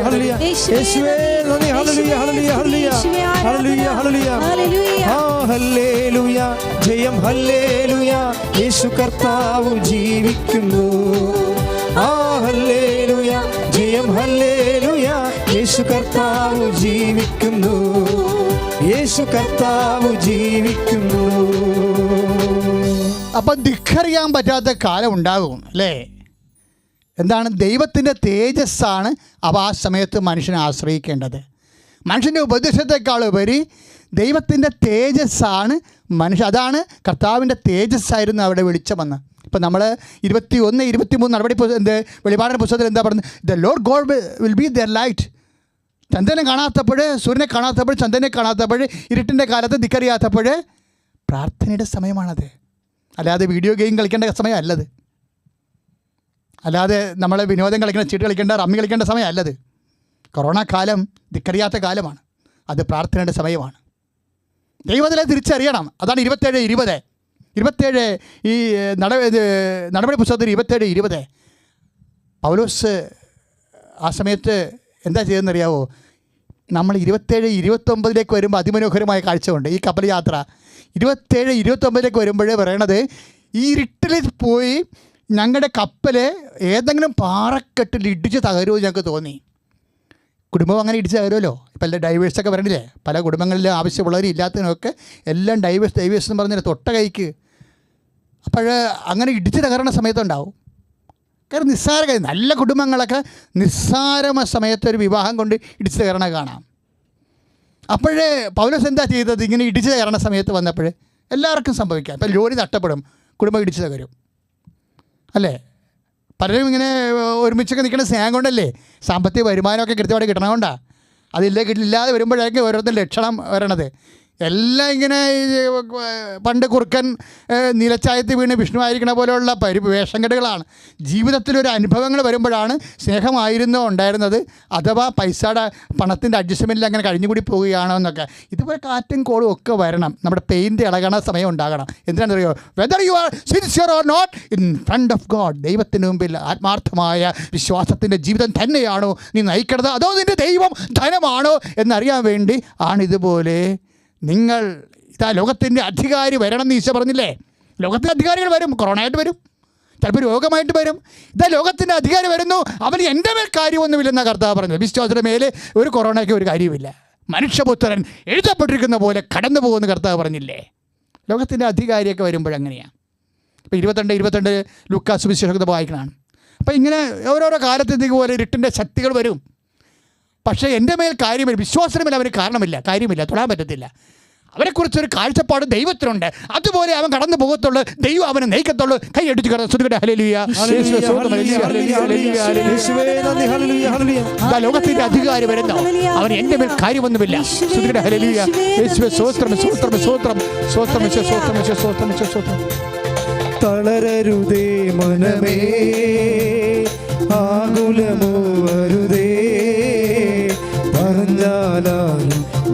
ഹല്ലേലൂയ, യേശുവേ നന്ദി, ഹല്ലേലൂയ, ഹല്ലേലൂയ, ഹല്ലേലൂയ, ഹല്ലേലൂയ, ഹല്ലേലൂയ, ജയം ഹല്ലേലൂയ, യേശു കർത്താവ് ജീവിക്കുന്നു. ഹല്ലേലൂയ, ജയം ഹല്ലേലൂയ, യേശു കർത്താവ് ജീവിക്കുന്നു, യേശു കർത്താവ് ജീവിക്കുന്നു. അപ്പം ധിക്കറിയാൻ പറ്റാത്ത കാലം ഉണ്ടാകും അല്ലേ? എന്താണ്? ദൈവത്തിൻ്റെ തേജസ്സാണ് അവ ആ സമയത്ത് മനുഷ്യനെ ആശ്രയിക്കേണ്ടത്. മനുഷ്യൻ്റെ ഉപദേശത്തെക്കാൾ ഉപരി ദൈവത്തിൻ്റെ തേജസ്സാണ് മനുഷ്യ. അതാണ് കർത്താവിൻ്റെ തേജസ്സായിരുന്നു അവിടെ വെളിച്ചമെന്ന്. ഇപ്പം നമ്മൾ 21-23 നടപടി വെളിപാടിൻ്റെ പുസ്തകത്തിൽ എന്താ പറയുന്നത്? The Lord God will be their light. ചന്ദ്രനെ കാണാത്തപ്പോൾ, സൂര്യനെ കാണാത്തപ്പോൾ, ചന്ദ്രനെ കാണാത്തപ്പോൾ, ഇരുട്ടിൻ്റെ കാലത്ത് ദിക്കറിയാത്തപ്പോൾ പ്രാർത്ഥനയുടെ സമയമാണത്. അല്ലാതെ വീഡിയോ ഗെയിം കളിക്കേണ്ട സമയമല്ലത്. അല്ലാതെ നമ്മൾ വിനോദം കളിക്കേണ്ട, ചീട്ട് കളിക്കേണ്ട, റമ്മി കളിക്കേണ്ട സമയമല്ലത്. കൊറോണ കാലം ദിക്കറിയാത്ത കാലമാണ്. അത് പ്രാർത്ഥനയുടെ സമയമാണ്. ദൈവത്തിലെ തിരിച്ചറിയണം. അതാണ് 27:20 ഈ നടപടി പുസ്തകത്തിൽ 27:20 പൗലോസ് ആ സമയത്ത് എന്താ ചെയ്തെന്നറിയാവോ? നമ്മൾ 27-29 വരുമ്പോൾ അതിമനോഹരമായ കാഴ്ചയുണ്ട്. ഈ കപ്പൽ യാത്ര 27-29 വരുമ്പോൾ പറയണത്, ഈ ഇരുട്ടിൽ പോയി ഞങ്ങളുടെ കപ്പൽ ഏതെങ്കിലും പാറക്കെട്ടിൽ ഇടിച്ച് തകരുമോ ഞങ്ങൾക്ക് തോന്നി. കുടുംബം അങ്ങനെ ഇടിച്ച് തകരുമല്ലോ. ഇപ്പം എല്ലാ ഡൈവേഴ്സൊക്കെ വരണില്ലേ, പല കുടുംബങ്ങളിലും ആവശ്യമുള്ളവരും ഇല്ലാത്തതിനൊക്കെ എല്ലാം ഡൈവേഴ്സ് എന്ന് പറഞ്ഞാൽ തൊട്ട കൈക്ക്. അപ്പോൾ അങ്ങനെ ഇടിച്ച് തകരണ സമയത്തുണ്ടാവും. കാരണം നിസ്സാര കാര്യം, നല്ല കുടുംബങ്ങളൊക്കെ നിസ്സാരമ സമയത്ത് ഒരു വിവാഹം കൊണ്ട് ഇടിച്ച് തകരണ കാണാം. അപ്പോഴേ പൗലോസ് എന്താ ചെയ്തത്? ഇങ്ങനെ ഇടിച്ച് തകരണ സമയത്ത് വന്നപ്പോൾ എല്ലാവർക്കും സംഭവിക്കാം. ഇപ്പം ലോറി നഷ്ടപ്പെടും, കുടുംബം ഇടിച്ച് തകരും അല്ലേ? പലരും ഇങ്ങനെ ഒരുമിച്ചൊക്കെ നിൽക്കുന്ന സ്നേഹം കൊണ്ടല്ലേ, സാമ്പത്തിക വരുമാനമൊക്കെ കൃത്യമായിട്ട് കിട്ടണതുകൊണ്ടാണ്. ഇല്ലാതെ വരുമ്പോഴേക്കും ഓരോരുത്തർ ലക്ഷണം വരണത്. എല്ലാം ഇങ്ങനെ പണ്ട് കുറുക്കൻ നിലച്ചായത്ത് വീണ് വിഷ്ണുവായിരിക്കണ പോലെയുള്ള വേഷംകെട്ടുകളാണ്. ജീവിതത്തിലൊരു അനുഭവങ്ങൾ വരുമ്പോഴാണ് സ്നേഹമായിരുന്നോ ഉണ്ടായിരുന്നത്, അഥവാ പൈസയുടെ പണത്തിൻ്റെ അഡ്ജസ്റ്റ്മെൻറ്റിൽ അങ്ങനെ കഴിഞ്ഞുകൂടി പോവുകയാണോ എന്നൊക്കെ. ഇതുപോലെ കാറ്റും കോളും ഒക്കെ വരണം. നമ്മുടെ പെയിൻറ്റ് ഇളകണ സമയം ഉണ്ടാകണം. എന്തിനാണെന്നറിയോ? Whether you are sincere or not in front of God, ദൈവത്തിന് മുമ്പിൽ ആത്മാർത്ഥമായ വിശ്വാസത്തിൻ്റെ ജീവിതം തന്നെയാണോ നീ നയിക്കണത്, അതോ നിൻ്റെ ദൈവം ധനമാണോ എന്നറിയാൻ വേണ്ടി ആണിതുപോലെ നിങ്ങൾ ഇതാ ലോകത്തിൻ്റെ അധികാരി വരണം എന്ന് ഈശോ പറഞ്ഞില്ലേ? ലോകത്തിൻ്റെ അധികാരികൾ വരും, കൊറോണയായിട്ട് വരും, ചിലപ്പോൾ രോഗമായിട്ട് വരും. ഇതാ ലോകത്തിൻ്റെ അധികാരി വരുന്നു, അവന് എൻ്റെ മേൽ കാര്യമൊന്നുമില്ലെന്നാണ് കർത്താവ് പറഞ്ഞത്. വിശ്വാസത്തിൻ്റെ മേലെ ഒരു കൊറോണയ്ക്ക് ഒരു കാര്യമില്ല. മനുഷ്യപുത്രൻ എഴുതപ്പെട്ടിരിക്കുന്ന പോലെ കടന്നു പോകുമെന്ന് കർത്താവ് പറഞ്ഞില്ലേ? ലോകത്തിൻ്റെ അധികാരിയൊക്കെ വരുമ്പോഴങ്ങനെയാണ്. ഇപ്പോൾ 22 ലൂക്കാ സുവിശേഷത്തെ വായിക്കണതാണ്. അപ്പോൾ ഇങ്ങനെ ഓരോരോ കാലത്തേക്ക് പോലെ ഇരുട്ടിൻ്റെ ശക്തികൾ വരും. പക്ഷേ എൻ്റെ മേൽ കാര്യമില്ല, വിശ്വാസത്തിന് മേൽ അവന് കാരണമില്ല, കാര്യമില്ല, തൊടാൻ പറ്റത്തില്ല. അവനെക്കുറിച്ചൊരു കാഴ്ചപ്പാട് ദൈവത്തിനുണ്ട്. അതുപോലെ അവൻ കടന്നു പോകത്തുള്ളൂ, ദൈവം അവനെ നയിക്കത്തുള്ളൂ. കൈയടിച്ച് ലോകത്തിന്റെ അധികാരി വരുന്നു, അവൻ എൻ്റെ മേൽ കാര്യമൊന്നുമില്ല. തളരരുതേ മനമേ, ആകുലമോ വരുതേ, പറഞ്ഞാലും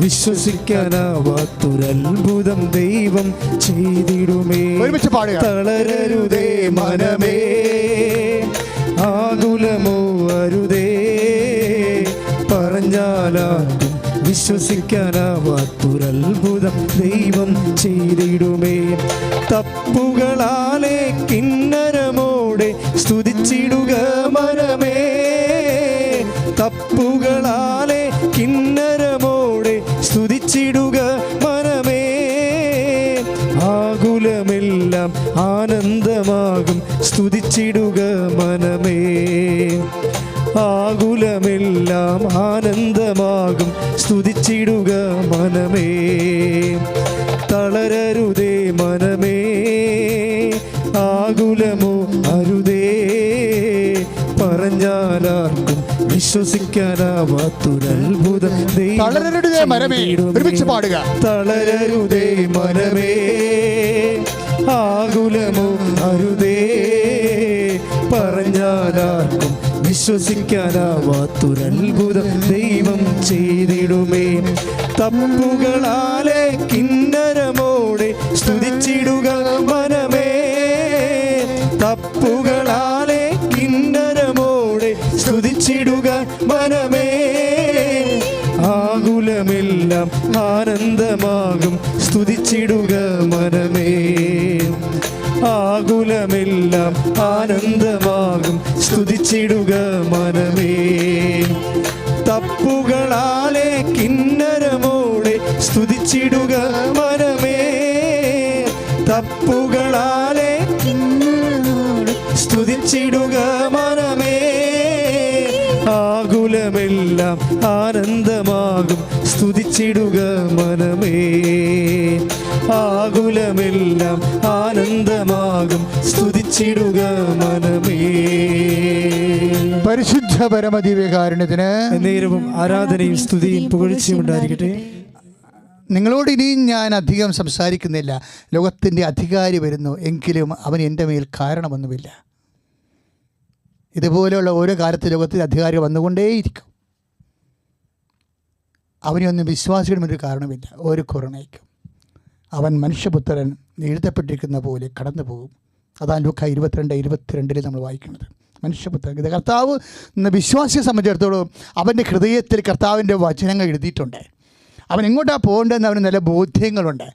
വിശ്വസിക്കാനാവാത്തൊരത്ഭുതം ദൈവം ചെയ്തിടുമേ. തളരരുതേ മനമേ, ആകുലമോ അരുതേ, പറഞ്ഞാലും വിശ്വസിക്കാനാവാത്തൊരത്ഭുതം ദൈവം ചെയ്തിടുമേ. തപ്പുകളാലെ കിന്നരമോടെ സ്തുതിച്ചിടുക മനമേ, തപ്പുകളാലെ കിന്നരമോടെ സ്തുതിച്ചിടുക മനമേ. ആകുലമെല്ലാം ആനന്ദമാകും സ്തുതിച്ചിടുക മനമേ, ആകുലമെല്ലാം ആനന്ദമാകും സ്തുതിച്ചിടുക മനമേ. തളരരുതേ മനമേ, ആകുലമോ അരുതേ, പറഞ്ഞാലാർക്കും വിശ്വസിക്കാനാവാത്തൊരത്ഭുതം ദൈവം. തളരരുതേ മനമേ, തളരരുതേ മനമേ, ആകുലമോ അരുതേ, പറഞ്ഞാലാർക്കും വിശ്വസിക്കാനാവാത്തൊരത്ഭുതം ദൈവം ചെയ്തിടുമേ. തപ്പുകളാലെ കിന്നരമോടെ സ്തുതിച്ചിടുക മനമേ, തപ്പുകളാലെ കിന്നരമോടെ സ്തുതിച്ചിടുക മനമേ. ആകുലമെല്ലാം ആനന്ദമാകും സ്തുതിച്ചിടുക മനമേ, ആകുലമെല്ലാം ആനന്ദമാകും സ്തുതിച്ചിടുക മനമേ. തപ്പുകളാലെ കിന്നരമോടെ സ്തുതിച്ചിടുക മനമേ, തപ്പുകളാലെ സ്തുതിച്ചിടുക മനമേ. ആകുലമെല്ലാം ആനന്ദമാകും സ്തുതിച്ചിടുക മനമേ, ആകുലമെല്ലാം ആനന്ദമാകും സ്തുതിച്ചിടുക മനമേ. പരിശുദ്ധ പരമദിവ്യകാരുണ്യത്തിന് നേരവും ആരാധനയും സ്തുതിയും പുകഴ്ചയും ഉണ്ടായിരിക്കട്ടെ. നിങ്ങളോട് ഇനിയും ഞാൻ അധികം സംസാരിക്കുന്നില്ല. ലോകത്തിൻ്റെ അധികാരി വരുന്നു, എങ്കിലും അവൻ എൻ്റെ മേൽ കാരണമൊന്നുമില്ല. ഇതുപോലെയുള്ള ഓരോ കാലത്ത് ലോകത്തിൻ്റെ അധികാരി വന്നുകൊണ്ടേയിരിക്കും. അവനൊന്നും വിശ്വാസികളുടെ ഒരു കാരണമില്ല. ഒരു കൊറോണയ്ക്കും അവൻ മനുഷ്യപുത്രൻ എഴുതപ്പെട്ടിരിക്കുന്ന പോലെ കടന്നു പോകും. അതാണ് ലൂക്ക 22:22 നമ്മൾ വായിക്കുന്നത്. മനുഷ്യപുത്രൻ, ഇത് കർത്താവ് വിശ്വാസിയെ സംബന്ധിച്ചിടത്തോളം അവൻ്റെ ഹൃദയത്തിൽ കർത്താവിൻ്റെ വചനങ്ങൾ എഴുതിയിട്ടുണ്ട്. അവൻ എങ്ങോട്ടാണ് പോകേണ്ടതെന്ന് അവന് നല്ല ബോധ്യങ്ങളുണ്ട്.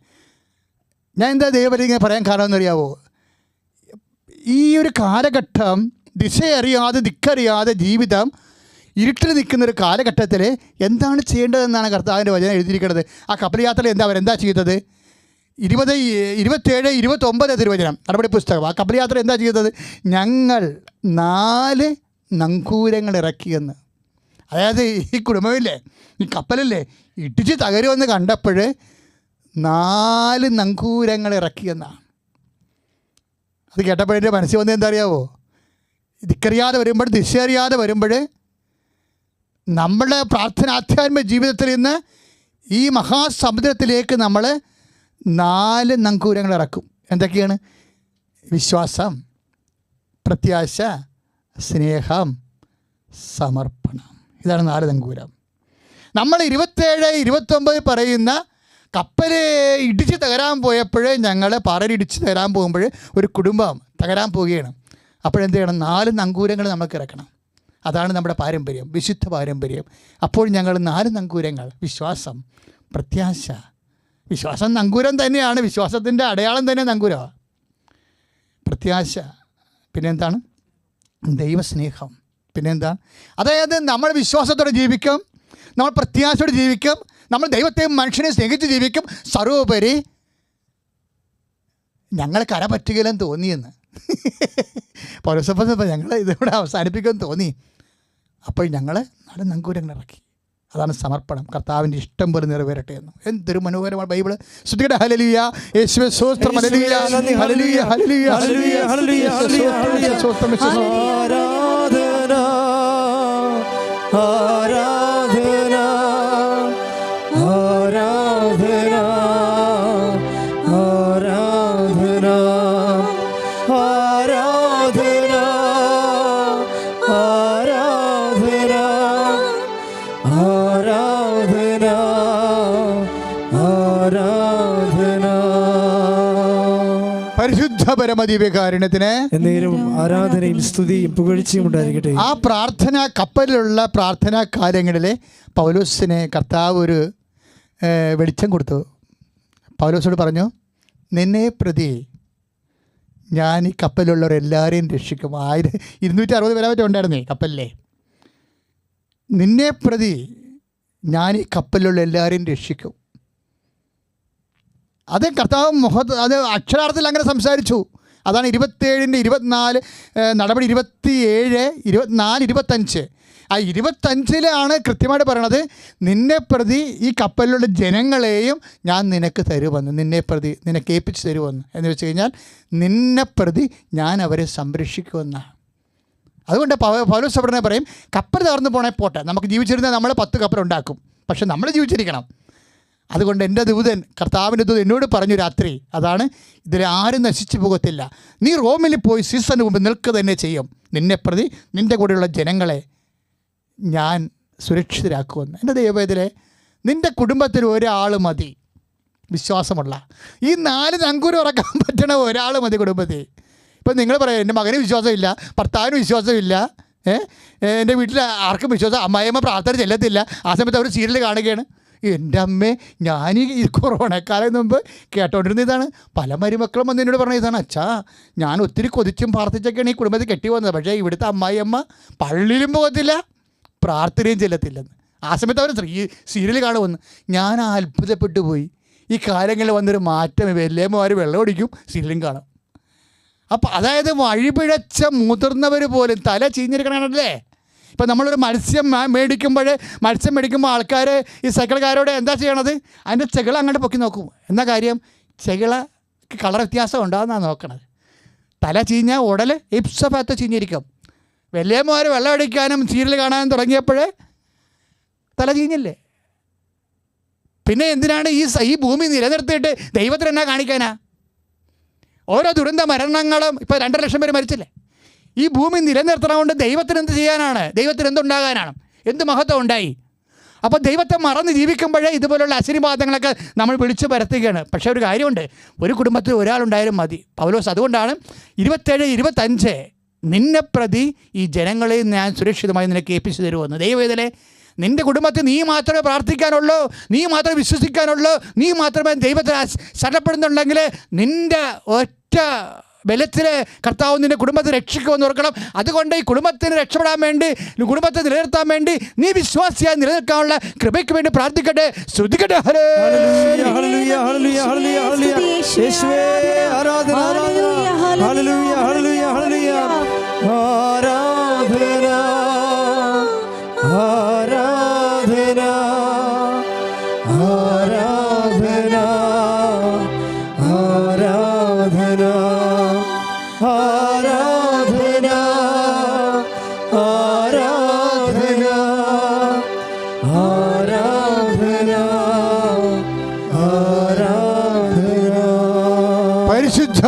ഞാൻ എന്താ ദൈവപരി ഇങ്ങനെ പറയാൻ കാരണമെന്നറിയാവോ? ഈ ഒരു കാലഘട്ടം ദിശയറിയാതെ ദിക്കറിയാതെ ജീവിതം ഇരുട്ടിൽ നിൽക്കുന്നൊരു കാലഘട്ടത്തിൽ എന്താണ് ചെയ്യേണ്ടതെന്നാണ് കർത്താവിൻ്റെ വചനം എഴുതിയിരിക്കുന്നത്. ആ കപ്പൽ യാത്രയിൽ അവരെന്താ ചെയ്തത്? 20, 27, 29 തിരുവചനം നടപടി പുസ്തകം. ആ കപ്പൽ യാത്ര എന്താ ചെയ്തത്? ഞങ്ങൾ 4 നങ്കൂരങ്ങൾ ഇറക്കിയെന്ന്. അതായത് ഈ കുടുംബമില്ലേ, ഈ കപ്പലല്ലേ ഇടിച്ച് തകരുമെന്ന് കണ്ടപ്പോൾ 4 നങ്കൂരങ്ങൾ ഇറക്കിയെന്നാണ്. അത് കേട്ടപ്പോഴെൻ്റെ മനസ്സിൽ വന്നത് എന്താ അറിയാവോ? ദിക്കറിയാതെ വരുമ്പോൾ, ദിശ അറിയാതെ വരുമ്പോൾ നമ്മുടെ പ്രാർത്ഥനാധ്യാത്മ ജീവിതത്തിൽ നിന്ന് ഈ മഹാസമുദ്രത്തിലേക്ക് നമ്മൾ 4 നങ്കൂരങ്ങൾ ഇറക്കും. എന്തൊക്കെയാണ്? വിശ്വാസം, പ്രത്യാശ, സ്നേഹം, സമർപ്പണം. ഇതാണ് 4 നങ്കൂരം. നമ്മൾ 27, 29 പറയുന്ന കപ്പൽ ഇടിച്ച് തകരാൻ പോയപ്പോൾ, ഞങ്ങൾ പാറയിടിച്ച് തകരാൻ പോകുമ്പോൾ ഒരു കുടുംബം തകരാൻ പോവുകയാണ്. അപ്പോഴെന്ത് ചെയ്യണം? 4 നങ്കൂരങ്ങൾ നമുക്ക് ഇറക്കണം. അതാണ് നമ്മുടെ പാരമ്പര്യം, വിശുദ്ധ പാരമ്പര്യം. അപ്പോൾ ഞങ്ങൾ 4 നങ്കൂരങ്ങൾ, വിശ്വാസം, പ്രത്യാശ. വിശ്വാസം നങ്കൂരം തന്നെയാണ്, വിശ്വാസത്തിൻ്റെ അടയാളം തന്നെ നങ്കൂരമാണ്. പ്രത്യാശ, പിന്നെന്താണ്? ദൈവസ്നേഹം, പിന്നെന്താണ്? അതായത് നമ്മൾ വിശ്വാസത്തോടെ ജീവിക്കും, നമ്മൾ പ്രത്യാശയോടെ ജീവിക്കും, നമ്മൾ ദൈവത്തെയും മനുഷ്യനെ സ്നേഹിച്ച് ജീവിക്കും. സർവോപരി ഞങ്ങൾ കര പറ്റുകയില്ലെന്ന് തോന്നിയെന്ന് പൗലോസപ്പൻ ഞങ്ങൾ ഇതിവിടെ അവസാനിപ്പിക്കുമെന്ന് തോന്നി. അപ്പോൾ ഞങ്ങൾ 4 നങ്കൂരങ്ങൾ ഇറക്കി. അതാണ് സമർപ്പണം. കർത്താവിൻ്റെ ഇഷ്ടം പോലെ നിറവേറട്ടെ എന്ന്. എന്തൊരു മനോഹരമാണ് ബൈബിള്. സ്തുതിക്കട്ടെ. ഹല്ലേലൂയ, യേശുവേ സ്തോത്രം. ഹല്ലേലൂയ, ഹല്ലേലൂയ, ഹല്ലേലൂയ, ഹല്ലേലൂയ, ഹല്ലേലൂയ, സ്തോത്രം, സ്തോത്രം. ആരാധന, ആരാധന, ആരാധന, ആരാധന, ആരാധന, ആരാധന, ആരാധന, ആരാധന. പരിശുദ്ധ പരമദിവ്യകാരുണ്യത്തിന് എന്നേരവും ആരാധനയും സ്തുതിയും പുകഴ്ചയും ഉണ്ടായിരിക്കട്ടെ. ആ പ്രാർത്ഥന, കപ്പലിലുള്ള പ്രാർത്ഥനാ കാര്യങ്ങളിൽ പൗലോസിനെ കർത്താവ് ഒരു വെളിച്ചം കൊടുത്തു. പൗലോസോട് പറഞ്ഞു, നിന്നെ പ്രതി ഞാൻ ഈ കപ്പലിലുള്ളവരെല്ലാവരെയും രക്ഷിക്കും. 260 പേരെ മറ്റോ ഉണ്ടായിരുന്നേ കപ്പലിലെ. നിന്നെ പ്രതി ഞാൻ ഈ കപ്പലിലുള്ള എല്ലാവരെയും രക്ഷിക്കും. അത് കർത്താവ് അത് അക്ഷരാർത്ഥത്തിൽ അങ്ങനെ സംസാരിച്ചു. അതാണ് 27, 24 നടപടി 27, 24, 25. ആ 25 കൃത്യമായിട്ട് പറയണത്, നിന്നെ പ്രതി ഈ കപ്പലിലുള്ള ജനങ്ങളെയും ഞാൻ നിനക്ക് തരുമെന്ന്, നിന്നെ പ്രതി നിനക്ക് ഏൽപ്പിച്ച് തരുമെന്ന്. എന്ന് വെച്ച് കഴിഞ്ഞാൽ നിന്നെ പ്രതി ഞാൻ അവരെ സംരക്ഷിക്കുമെന്നാണ്. അതുകൊണ്ട് പൗലോസ് ഉടനെ പറയും, കപ്പൽ തകർന്നു പോണേ പോട്ടെ, നമുക്ക് ജീവിച്ചിരുന്നാൽ നമ്മൾ 10 കപ്പലുണ്ടാക്കും, പക്ഷെ നമ്മൾ ജീവിച്ചിരിക്കണം. അതുകൊണ്ട് എൻ്റെ ദൂതൻ, കർത്താവിൻ്റെ ദൂതൻ എന്നോട് പറഞ്ഞു രാത്രി, അതാണ്, ഇതിൽ ആരും നശിച്ചു പോകത്തില്ല. നീ റോമിൽ പോയി സീസണിന് മുമ്പ് നിൽക്കുക തന്നെ ചെയ്യും. നിന്നെ പ്രതി നിൻ്റെ കൂടെയുള്ള ജനങ്ങളെ ഞാൻ സുരക്ഷിതരാക്കുമെന്ന്. എൻ്റെ ദൈവവേദനെ, നിൻ്റെ കുടുംബത്തിൽ ഒരാൾ മതി വിശ്വാസമുള്ള. ഈ 4 നങ്കൂരം ഇറക്കാൻ പറ്റണ ഒരാൾ മതി കുടുംബത്തിൽ. ഇപ്പം നിങ്ങൾ പറയാം, എൻ്റെ മകന് വിശ്വാസമില്ല, ഭർത്താവിന് വിശ്വാസമില്ല, എൻ്റെ വീട്ടിൽ ആർക്കും വിശ്വാസം, അമ്മായിയമ്മ പ്രാർത്ഥന ചെല്ലത്തില്ല. ആ സമയത്ത് അവർ സീരിയൽ കാണുകയാണ്. എൻ്റെ അമ്മേ, ഞാൻ ഈ കൊറോണക്കാലം മുമ്പ് കേട്ടോണ്ടിരുന്ന ഇതാണ്. പല മരുമക്കളും വന്ന് എന്നോട് പറഞ്ഞ ഇതാണ്, അച്ഛാ ഞാൻ ഒത്തിരി കൊതിച്ചും പ്രാർത്ഥിച്ചൊക്കെയാണ് ഈ കുടുംബത്തിൽ കെട്ടി വന്നത്, പക്ഷേ ഇവിടുത്തെ അമ്മായിയമ്മ പള്ളിയിലും പോകത്തില്ല, പ്രാർത്ഥനയും ചെല്ലത്തില്ലെന്ന്. ആ സമയത്ത് അവർ സീരിയൽ കാണുമെന്ന്. ഞാൻ അത്ഭുതപ്പെട്ടു പോയി. ഈ കാലങ്ങളിൽ വന്നൊരു മാറ്റം, വലിയമ്മമാർ വെള്ളം ഒടിക്കും, സീരിയലും കാണും. അപ്പോൾ അതായത് വഴിപിഴച്ച മുതിർന്നവർ പോലും തല ചീഞ്ഞിരിക്കണല്ലേ. ഇപ്പം നമ്മളൊരു മത്സ്യം മേടിക്കുമ്പോൾ ആൾക്കാർ ഈ സൈക്കിൾക്കാരോട് എന്താ ചെയ്യണത്? അതിൻ്റെ ചെകിള അങ്ങോട്ട് പൊക്കി നോക്കും. എന്താ കാര്യം? ചെകിളക്ക് കളർ വ്യത്യാസം ഉണ്ടാകുന്നതാണ് നോക്കണത്. തല ചീഞ്ഞാൽ ഉടൽ ഇപ്സഭാഗത്ത് ചീഞ്ഞിരിക്കും. വലിയമ്മമാർ വെള്ളം അടിക്കാനും സീരിയൽ കാണാനും തുടങ്ങിയപ്പോഴേ തല ചീഞ്ഞില്ലേ? പിന്നെ എന്തിനാണ് ഈ ഭൂമി നിലനിർത്തിയിട്ട് ദൈവത്തിന് എന്നാ കാണിക്കാനാ? ഓരോ ദുരന്ത മരണങ്ങളും ഇപ്പോൾ 2.5 ലക്ഷം പേര് മരിച്ചില്ലേ? ഈ ഭൂമി നിലനിർത്തണമുണ്ട്. ദൈവത്തിന് എന്ത് ചെയ്യാനാണ്? ദൈവത്തിന് എന്തുണ്ടാകാനാണ്? എന്ത് മഹത്വം ഉണ്ടായി? അപ്പോൾ ദൈവത്തെ മറന്ന് ജീവിക്കുമ്പോഴേ ഇതുപോലുള്ള അശനിവാദങ്ങളൊക്കെ നമ്മൾ വിളിച്ചു പരത്തുകയാണ്. പക്ഷേ ഒരു കാര്യമുണ്ട്, ഒരു കുടുംബത്തിൽ ഒരാളുണ്ടായാലും മതി. പൗലോസ് അതുകൊണ്ടാണ് 27-25 നിന്നെ പ്രതി ഈ ജനങ്ങളെ ഞാൻ സുരക്ഷിതമായി നിനക്ക് ഏൽപ്പിച്ചു തരുമെന്ന്. ദൈവവേദനെ നിൻ്റെ കുടുംബത്തിൽ നീ മാത്രമേ പ്രാർത്ഥിക്കാനുള്ളൂ, നീ മാത്രമേ വിശ്വസിക്കാനുള്ളൂ, നീ മാത്രമേ ദൈവത്തെ ശരണപ്പെടുന്നുണ്ടെങ്കിൽ നിൻ്റെ ഒറ്റ ബലത്തിൽ കർത്താവ് നിൻ്റെ കുടുംബത്തെ രക്ഷിക്കുമെന്ന് ഓർക്കണം. അതുകൊണ്ട് ഈ കുടുംബത്തിന് രക്ഷപ്പെടാൻ വേണ്ടി, കുടുംബത്തെ നിലനിർത്താൻ വേണ്ടി, നീ വിശ്വാസിയായി നിലനിൽക്കാനുള്ള കൃപയ്ക്ക് വേണ്ടി പ്രാർത്ഥിക്കട്ടെ, ശ്രദ്ധിക്കട്ടെ.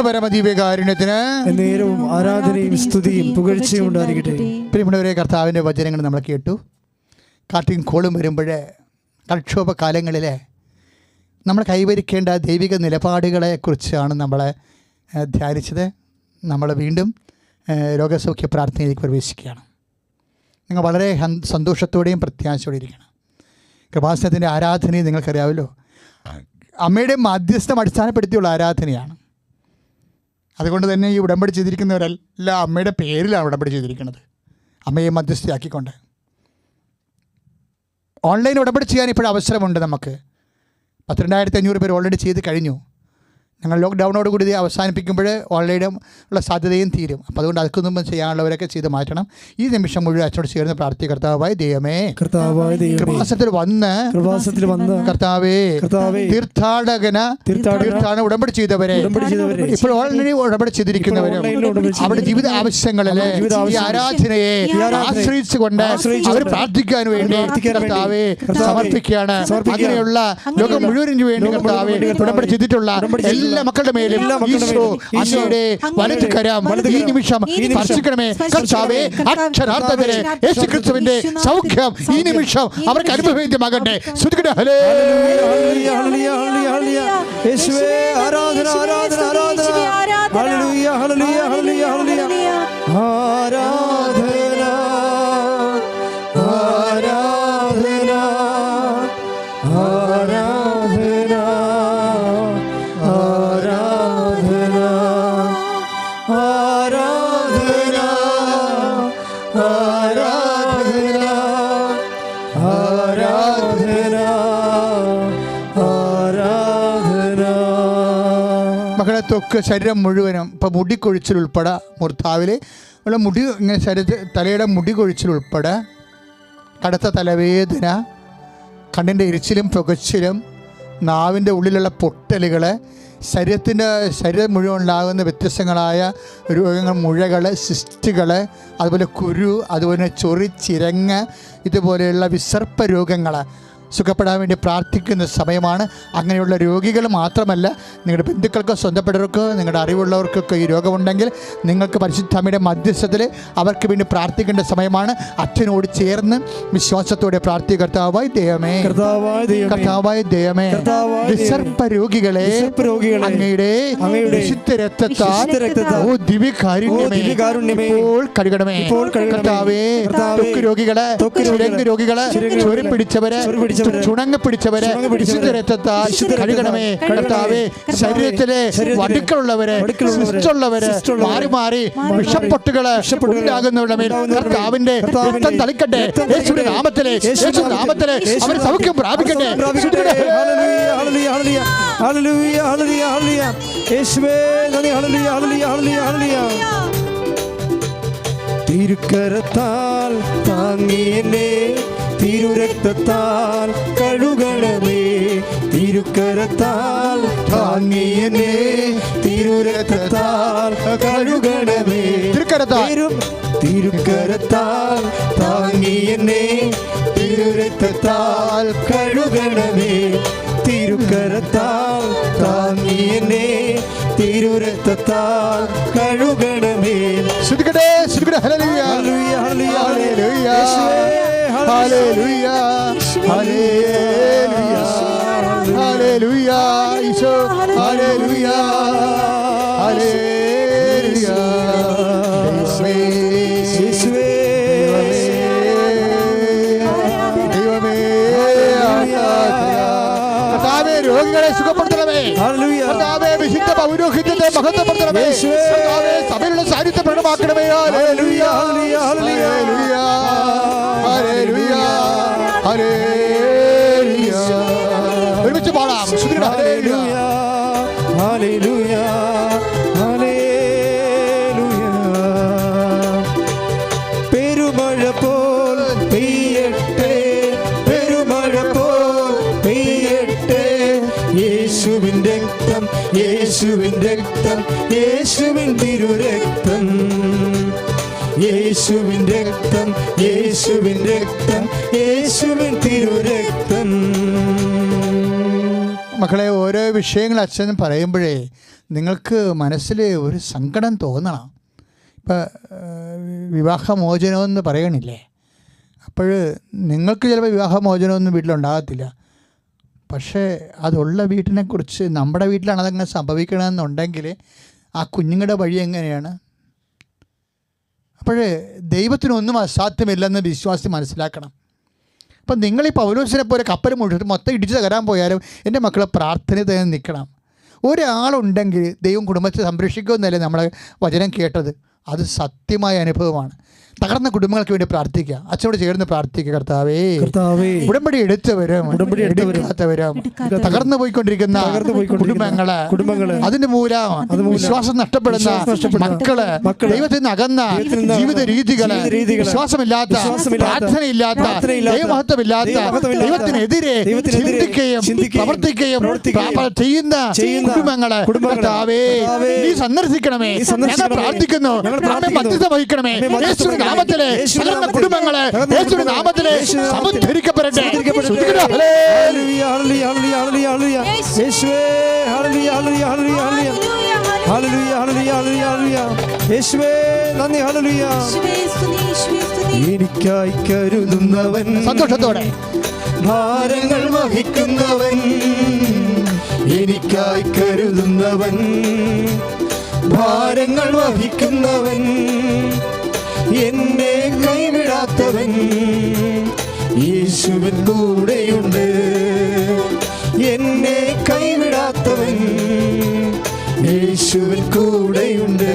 പരമദിവ്യകാരുണ്യത്തിന് നേരവും ആരാധനയും സ്തുതിയും പുകഴ്ചയും ഉണ്ടായിരിക്കട്ടെ. പ്രിയമുള്ളവരെ, കർത്താവിൻ്റെ വചനങ്ങൾ നമ്മൾ കേട്ടു. കാറ്റും കോളും വരുമ്പോഴേ കൽക്ഷോഭ കാലങ്ങളിൽ നമ്മൾ കൈവരിക്കേണ്ട ദൈവിക നിലപാടുകളെക്കുറിച്ചാണ് നമ്മൾ ധ്യാനിച്ചത്. നമ്മൾ വീണ്ടും രോഗസൗഖ്യ പ്രാർത്ഥനയിലേക്ക് പ്രവേശിക്കുകയാണ്. നിങ്ങൾ വളരെ സന്തോഷത്തോടെയും പ്രത്യാശയോടെ ഇരിക്കണം. കൃപാസനത്തിൻ്റെ ആരാധനയും നിങ്ങൾക്കറിയാമല്ലോ, അമ്മയുടെ മധ്യസ്ഥം അടിസ്ഥാനപ്പെടുത്തിയുള്ള ആരാധനയാണ്. അതുകൊണ്ട് തന്നെ ഈ ഉടമ്പടി ചെയ്തിരിക്കുന്നവരെല്ലാം അമ്മയുടെ പേരിലാണ് ഉടമ്പടി ചെയ്തിരിക്കുന്നത്, അമ്മയെ മധ്യസ്ഥയാക്കിക്കൊണ്ട്. ഓൺലൈൻ ഉടമ്പടി ചെയ്യാൻ ഇപ്പോൾ അവസരമുണ്ട്. നമുക്ക് 12,500 പേര് ഓൾറെഡി ചെയ്ത് കഴിഞ്ഞു. ഞങ്ങൾ ലോക്ക്ഡൗണോട് കൂടി അവസാനിപ്പിക്കുമ്പോൾ ഓൺലൈനും ഉള്ള സാധ്യതയും തീരും. അപ്പോൾ അതുകൊണ്ട് അതൊക്കെ മുമ്പ് ചെയ്യാനുള്ളവരൊക്കെ ചെയ്ത് മാറ്റണം. ഈ നിമിഷം മുഴുവൻ അച്ഛനോട് ചേർന്ന് പ്രാർത്ഥിക്കുക. കർത്താവായ ദൈവമേ, കൃപാസനത്തിൽ വന്ന് കർത്താവേ, തീർത്ഥാടന ഉടമ്പടി ചെയ്തവരെ, ഇപ്പോൾ ഓൾറെഡി ഉടമ്പടി ചെയ്തിരിക്കുന്നവരും അവരുടെ ജീവിത ആവശ്യങ്ങളിൽ ഈ ആരാധനയെ ആശ്രയിച്ചുകൊണ്ട് അവർ പ്രാർത്ഥിക്കാൻ വേണ്ടി കർത്താവെ സമർപ്പിക്കുകയാണ്. അങ്ങനെയുള്ള ലോകം മുഴുവനും വേണ്ടി കർത്താവെ ഉടമ്പടി ചെയ്തിട്ടുള്ള എല്ലാ മക്കളുടെ മേലും ഈശോ അങ്ങയുടെ വലത് കരം ഈ നിമിഷം സ്പർശിക്കണമേ കർത്താവേ. അക്ഷരാർത്ഥത്തിലെ യേശു ക്രിസ്തുവിന്റെ സൗഖ്യം ഈ നിമിഷം അവർക്ക് അനുഭവേദ്യമാകട്ടെ. മക്കളെ, ത്വക്ക് ശരീരം മുഴുവനും ഇപ്പോൾ മുടിക്കൊഴിച്ചിലുൾപ്പെടെ മൂർത്താവിലെ ഉള്ള മുടി ഇങ്ങനെ ശരീരത്തിൽ തലയുടെ മുടി കൊഴിച്ചിലുൾപ്പെടെ കടുത്ത തലവേദന, കണ്ണിൻ്റെ എരിച്ചിലും പുകച്ചിലും, നാവിൻ്റെ ഉള്ളിലുള്ള പൊട്ടലുകൾ, ശരീരം മുഴുവൻ ഉണ്ടാകുന്ന വ്യത്യസ്തങ്ങളായ രോഗങ്ങൾ, മുഴകൾ, സിസ്റ്റുകൾ, അതുപോലെ കുരു, അതുപോലെ ചൊറി, ചിരങ്ങ്, ഇതുപോലെയുള്ള വിസർപ്പ രോഗങ്ങൾ സുഖപ്പെടാൻ വേണ്ടി പ്രാർത്ഥിക്കുന്ന സമയമാണ്. അങ്ങനെയുള്ള രോഗികൾ മാത്രമല്ല, നിങ്ങളുടെ ബന്ധുക്കൾക്കോ സ്വന്തപ്പെട്ടവർക്കോ നിങ്ങളുടെ അറിവുള്ളവർക്കൊക്കെ ഈ രോഗമുണ്ടെങ്കിൽ നിങ്ങൾക്ക് പരിശുദ്ധമ്മയുടെ മധ്യസ്ഥത്തിൽ അവർക്ക് വേണ്ടി പ്രാർത്ഥിക്കേണ്ട സമയമാണ്. അച്ഛനോട് ചേർന്ന് വിശ്വാസത്തോടെ പ്രാർത്ഥിക്കുക. കർത്താവായ ദൈവമേ, കർത്താവായ ദൈവമേ, വിസർപ്പ രോഗികളെ അങ്ങയുടെ വിശുദ്ധ രക്തത്താൽ ദിവ്യകാരുണ്യമേ ഇപ്പോൾ കഴുകണമേ. കർത്താവേ, ത്വക്ക് രോഗികളെ, ചിരങ്ങ് രോഗികളെ, ചൊറി പിടിച്ചവരെ, ചുണങ്ങ പിടിച്ചവരെ വിശുദ്ധ രക്തത്താൽ കഴുകണമേ. കർത്താവേ, ശരീരത്തിലെ വടുക്കളുള്ളവരെ, സിസ്റ്റുള്ളവരെ, മാറി മാറി വിഷപ്പൊട്ടുകള് ഉണ്ടാകുന്നവരുടെ മേൽ കർത്താവിന്റെ രക്തം തളിക്കട്ടെ. യേശുവിന്റെ നാമത്തിലെ, യേശുവിന്റെ നാമത്തിലെ അവർ സൗഖ്യം പ്രാപിക്കട്ടെ. തിരുക്കരത്താൽ താങ്ങിയേ, തിരുരക്തത്താൽ കഴുകണമേ. തിരുക്കരത്താൽ താങ്ങിയേ, തിരുരക്തത്താൽ കഴുകണമേ. തിരുക്കരത്താൽ താങ്ങി എന്നെ തിരുരക്തത്താൽ കഴുകണമേ. തിരുക്കരത്താൽ താങ്ങി എന്നെ തിരുരക്തത്താൽ കഴുകണമേ. ശ്രദ്ധിക്കട്ടെ, ശ്രദ്ധിക്കട്ടെ. ഹല്ലേലൂയ, ഹല്ലേലൂയ, ഹല്ലേലൂയ, ഹല്ലേലൂയ, ഹല്ലേലൂയ, ഹല്ലേലൂയ, ഈശോ, ഹല്ലേലൂയ, ഹല്ലേലൂയ. യേശുവേ, ദൈവമേ, കർത്താവേ, രോഗികളെ സുഖപ്പെടുത്തണമേ. ഹല്ലേലൂയ, കർത്താവേ, വിശുദ്ധ പൗരോഹിത്യത്തെ മഹത്വപ്പെടുത്തണമേ. കർത്താവേ, സഭയിലുള്ള സാന്നിധ്യം പ്രകടമാക്കണമേ. ഹല്ലേലൂയ, ഹല്ലേലൂയ, ഹല്ലേലൂയ, ഹല്ലേലൂയ, ഹല്ലേലൂയ. ഒരുമിച്ച് പാടാം. ശ്രുതിയുടെ ഹല്ലേലൂയ, ഹല്ലേലൂയ, ഹല്ലേലൂയ. പെരുമഴ പോൽ പെയ്യട്ടെ, പെരുമഴ പോൽ പെയ്യട്ടെ. യേശുവിൻ രക്തം, യേശുവിൻ രക്തം, യേശുവിൻ തിരുരക്തം. യേശുവിൻ രക്തം, യേശുവിൻ രക്തം, യേശുവിൻ തിരുരക്തം. മക്കളെ, ഓരോ വിഷയങ്ങൾ അച്ഛൻ പറയുമ്പോഴേ നിങ്ങൾക്ക് മനസ്സിൽ ഒരു സങ്കടം തോന്നണം. ഇപ്പം വിവാഹമോചനമെന്ന് പറയണില്ലേ, അപ്പോൾ നിങ്ങൾക്ക് ചിലപ്പോൾ വിവാഹമോചനമൊന്നും വീട്ടിലുണ്ടാകത്തില്ല. പക്ഷേ അതുള്ള വീട്ടിനെക്കുറിച്ച് നമ്മുടെ വീട്ടിലാണ് അതങ്ങനെ സംഭവിക്കണമെന്നുണ്ടെങ്കിൽ ആ കുഞ്ഞുങ്ങളുടെ വഴി എങ്ങനെയാണ്? അപ്പോൾ ദൈവത്തിനൊന്നും അസാധ്യമില്ലെന്ന് വിശ്വാസി മനസ്സിലാക്കണം. അപ്പം നിങ്ങൾ ഈ പൗലോസിനെ പോലെ കപ്പൽ മുഴുവൻ മൊത്തം ഇടിച്ച് തകരാൻ പോയാലും എൻ്റെ മക്കളെ പ്രാർത്ഥനയിൽ തന്നെ നിൽക്കണം. ഒരാളുണ്ടെങ്കിൽ ദൈവം കുടുംബത്തെ സംരക്ഷിക്കുമെന്നല്ലേ നമ്മളെ വചനം കേട്ടത്. അത് സത്യമായ അനുഭവമാണ്. തകർന്ന കുടുംബങ്ങൾക്ക് വേണ്ടി പ്രാർത്ഥിക്കുക. അച്ഛനോട് ചേർന്ന് പ്രാർത്ഥിക്കുക. കർത്താവേ, ഉടമ്പടി എടുത്തവരും എടുക്കാത്തവരും തകർന്നു പോയിക്കൊണ്ടിരിക്കുന്ന കുടുംബങ്ങള്, അതിന്റെ മൂലം വിശ്വാസം നഷ്ടപ്പെടുന്ന മക്കള്, ദൈവത്തിൽ നിന്ന് അകന്ന ജീവിത രീതികള്, വിശ്വാസമില്ലാത്ത, പ്രാർത്ഥനയില്ലാത്ത, ദൈവമഹത്വമില്ലാത്ത, ദൈവത്തിനെതിരെ ചിന്തിക്കുകയും പ്രവർത്തിക്കുകയും ചെയ്യുന്ന കുടുംബങ്ങള് കർത്താവേ നീ സന്ദർശിക്കണമേ. ഞങ്ങൾ പ്രാർത്ഥിക്കുന്നു, മധ്യസ്ഥ വഹിക്കണമേ. നാമത്തിലെ തകർന്ന കുടുംബങ്ങളെ യേശുവിന്റെ നാമത്തിലെ സമുദ്ധരിക്കപ്പെടട്ടെ. ഹല്ലേലൂയ, ഹല്ലേലൂയ, ഹല്ലേലൂയ, ഹല്ലേലൂയ. യേശുവേ, ഹല്ലേലൂയ, ഹല്ലേലൂയ, ഹല്ലേലൂയ, ഹല്ലേലൂയ, ഹല്ലേലൂയ, ഹല്ലേലൂയ, ഹല്ലേലൂയ. യേശുവേ നന്ദി, ഹല്ലേലൂയ. എനിക്കായി കരുതുന്നവൻ, സന്തോഷത്തോടെ ഭാരങ്ങൾ വഹിക്കുന്നവൻ, എനിക്കായി കരുതുന്നവൻ, ഭാരങ്ങൾ വഹിക്കുന്നവൻ, എന്നെ കൈവിടാത്തവൻ, യേശുവിൻ കൂടെയുണ്ട്. എന്നെ കൈവിടാത്തവൻ, യേശുവിൻ കൂടെയുണ്ട്.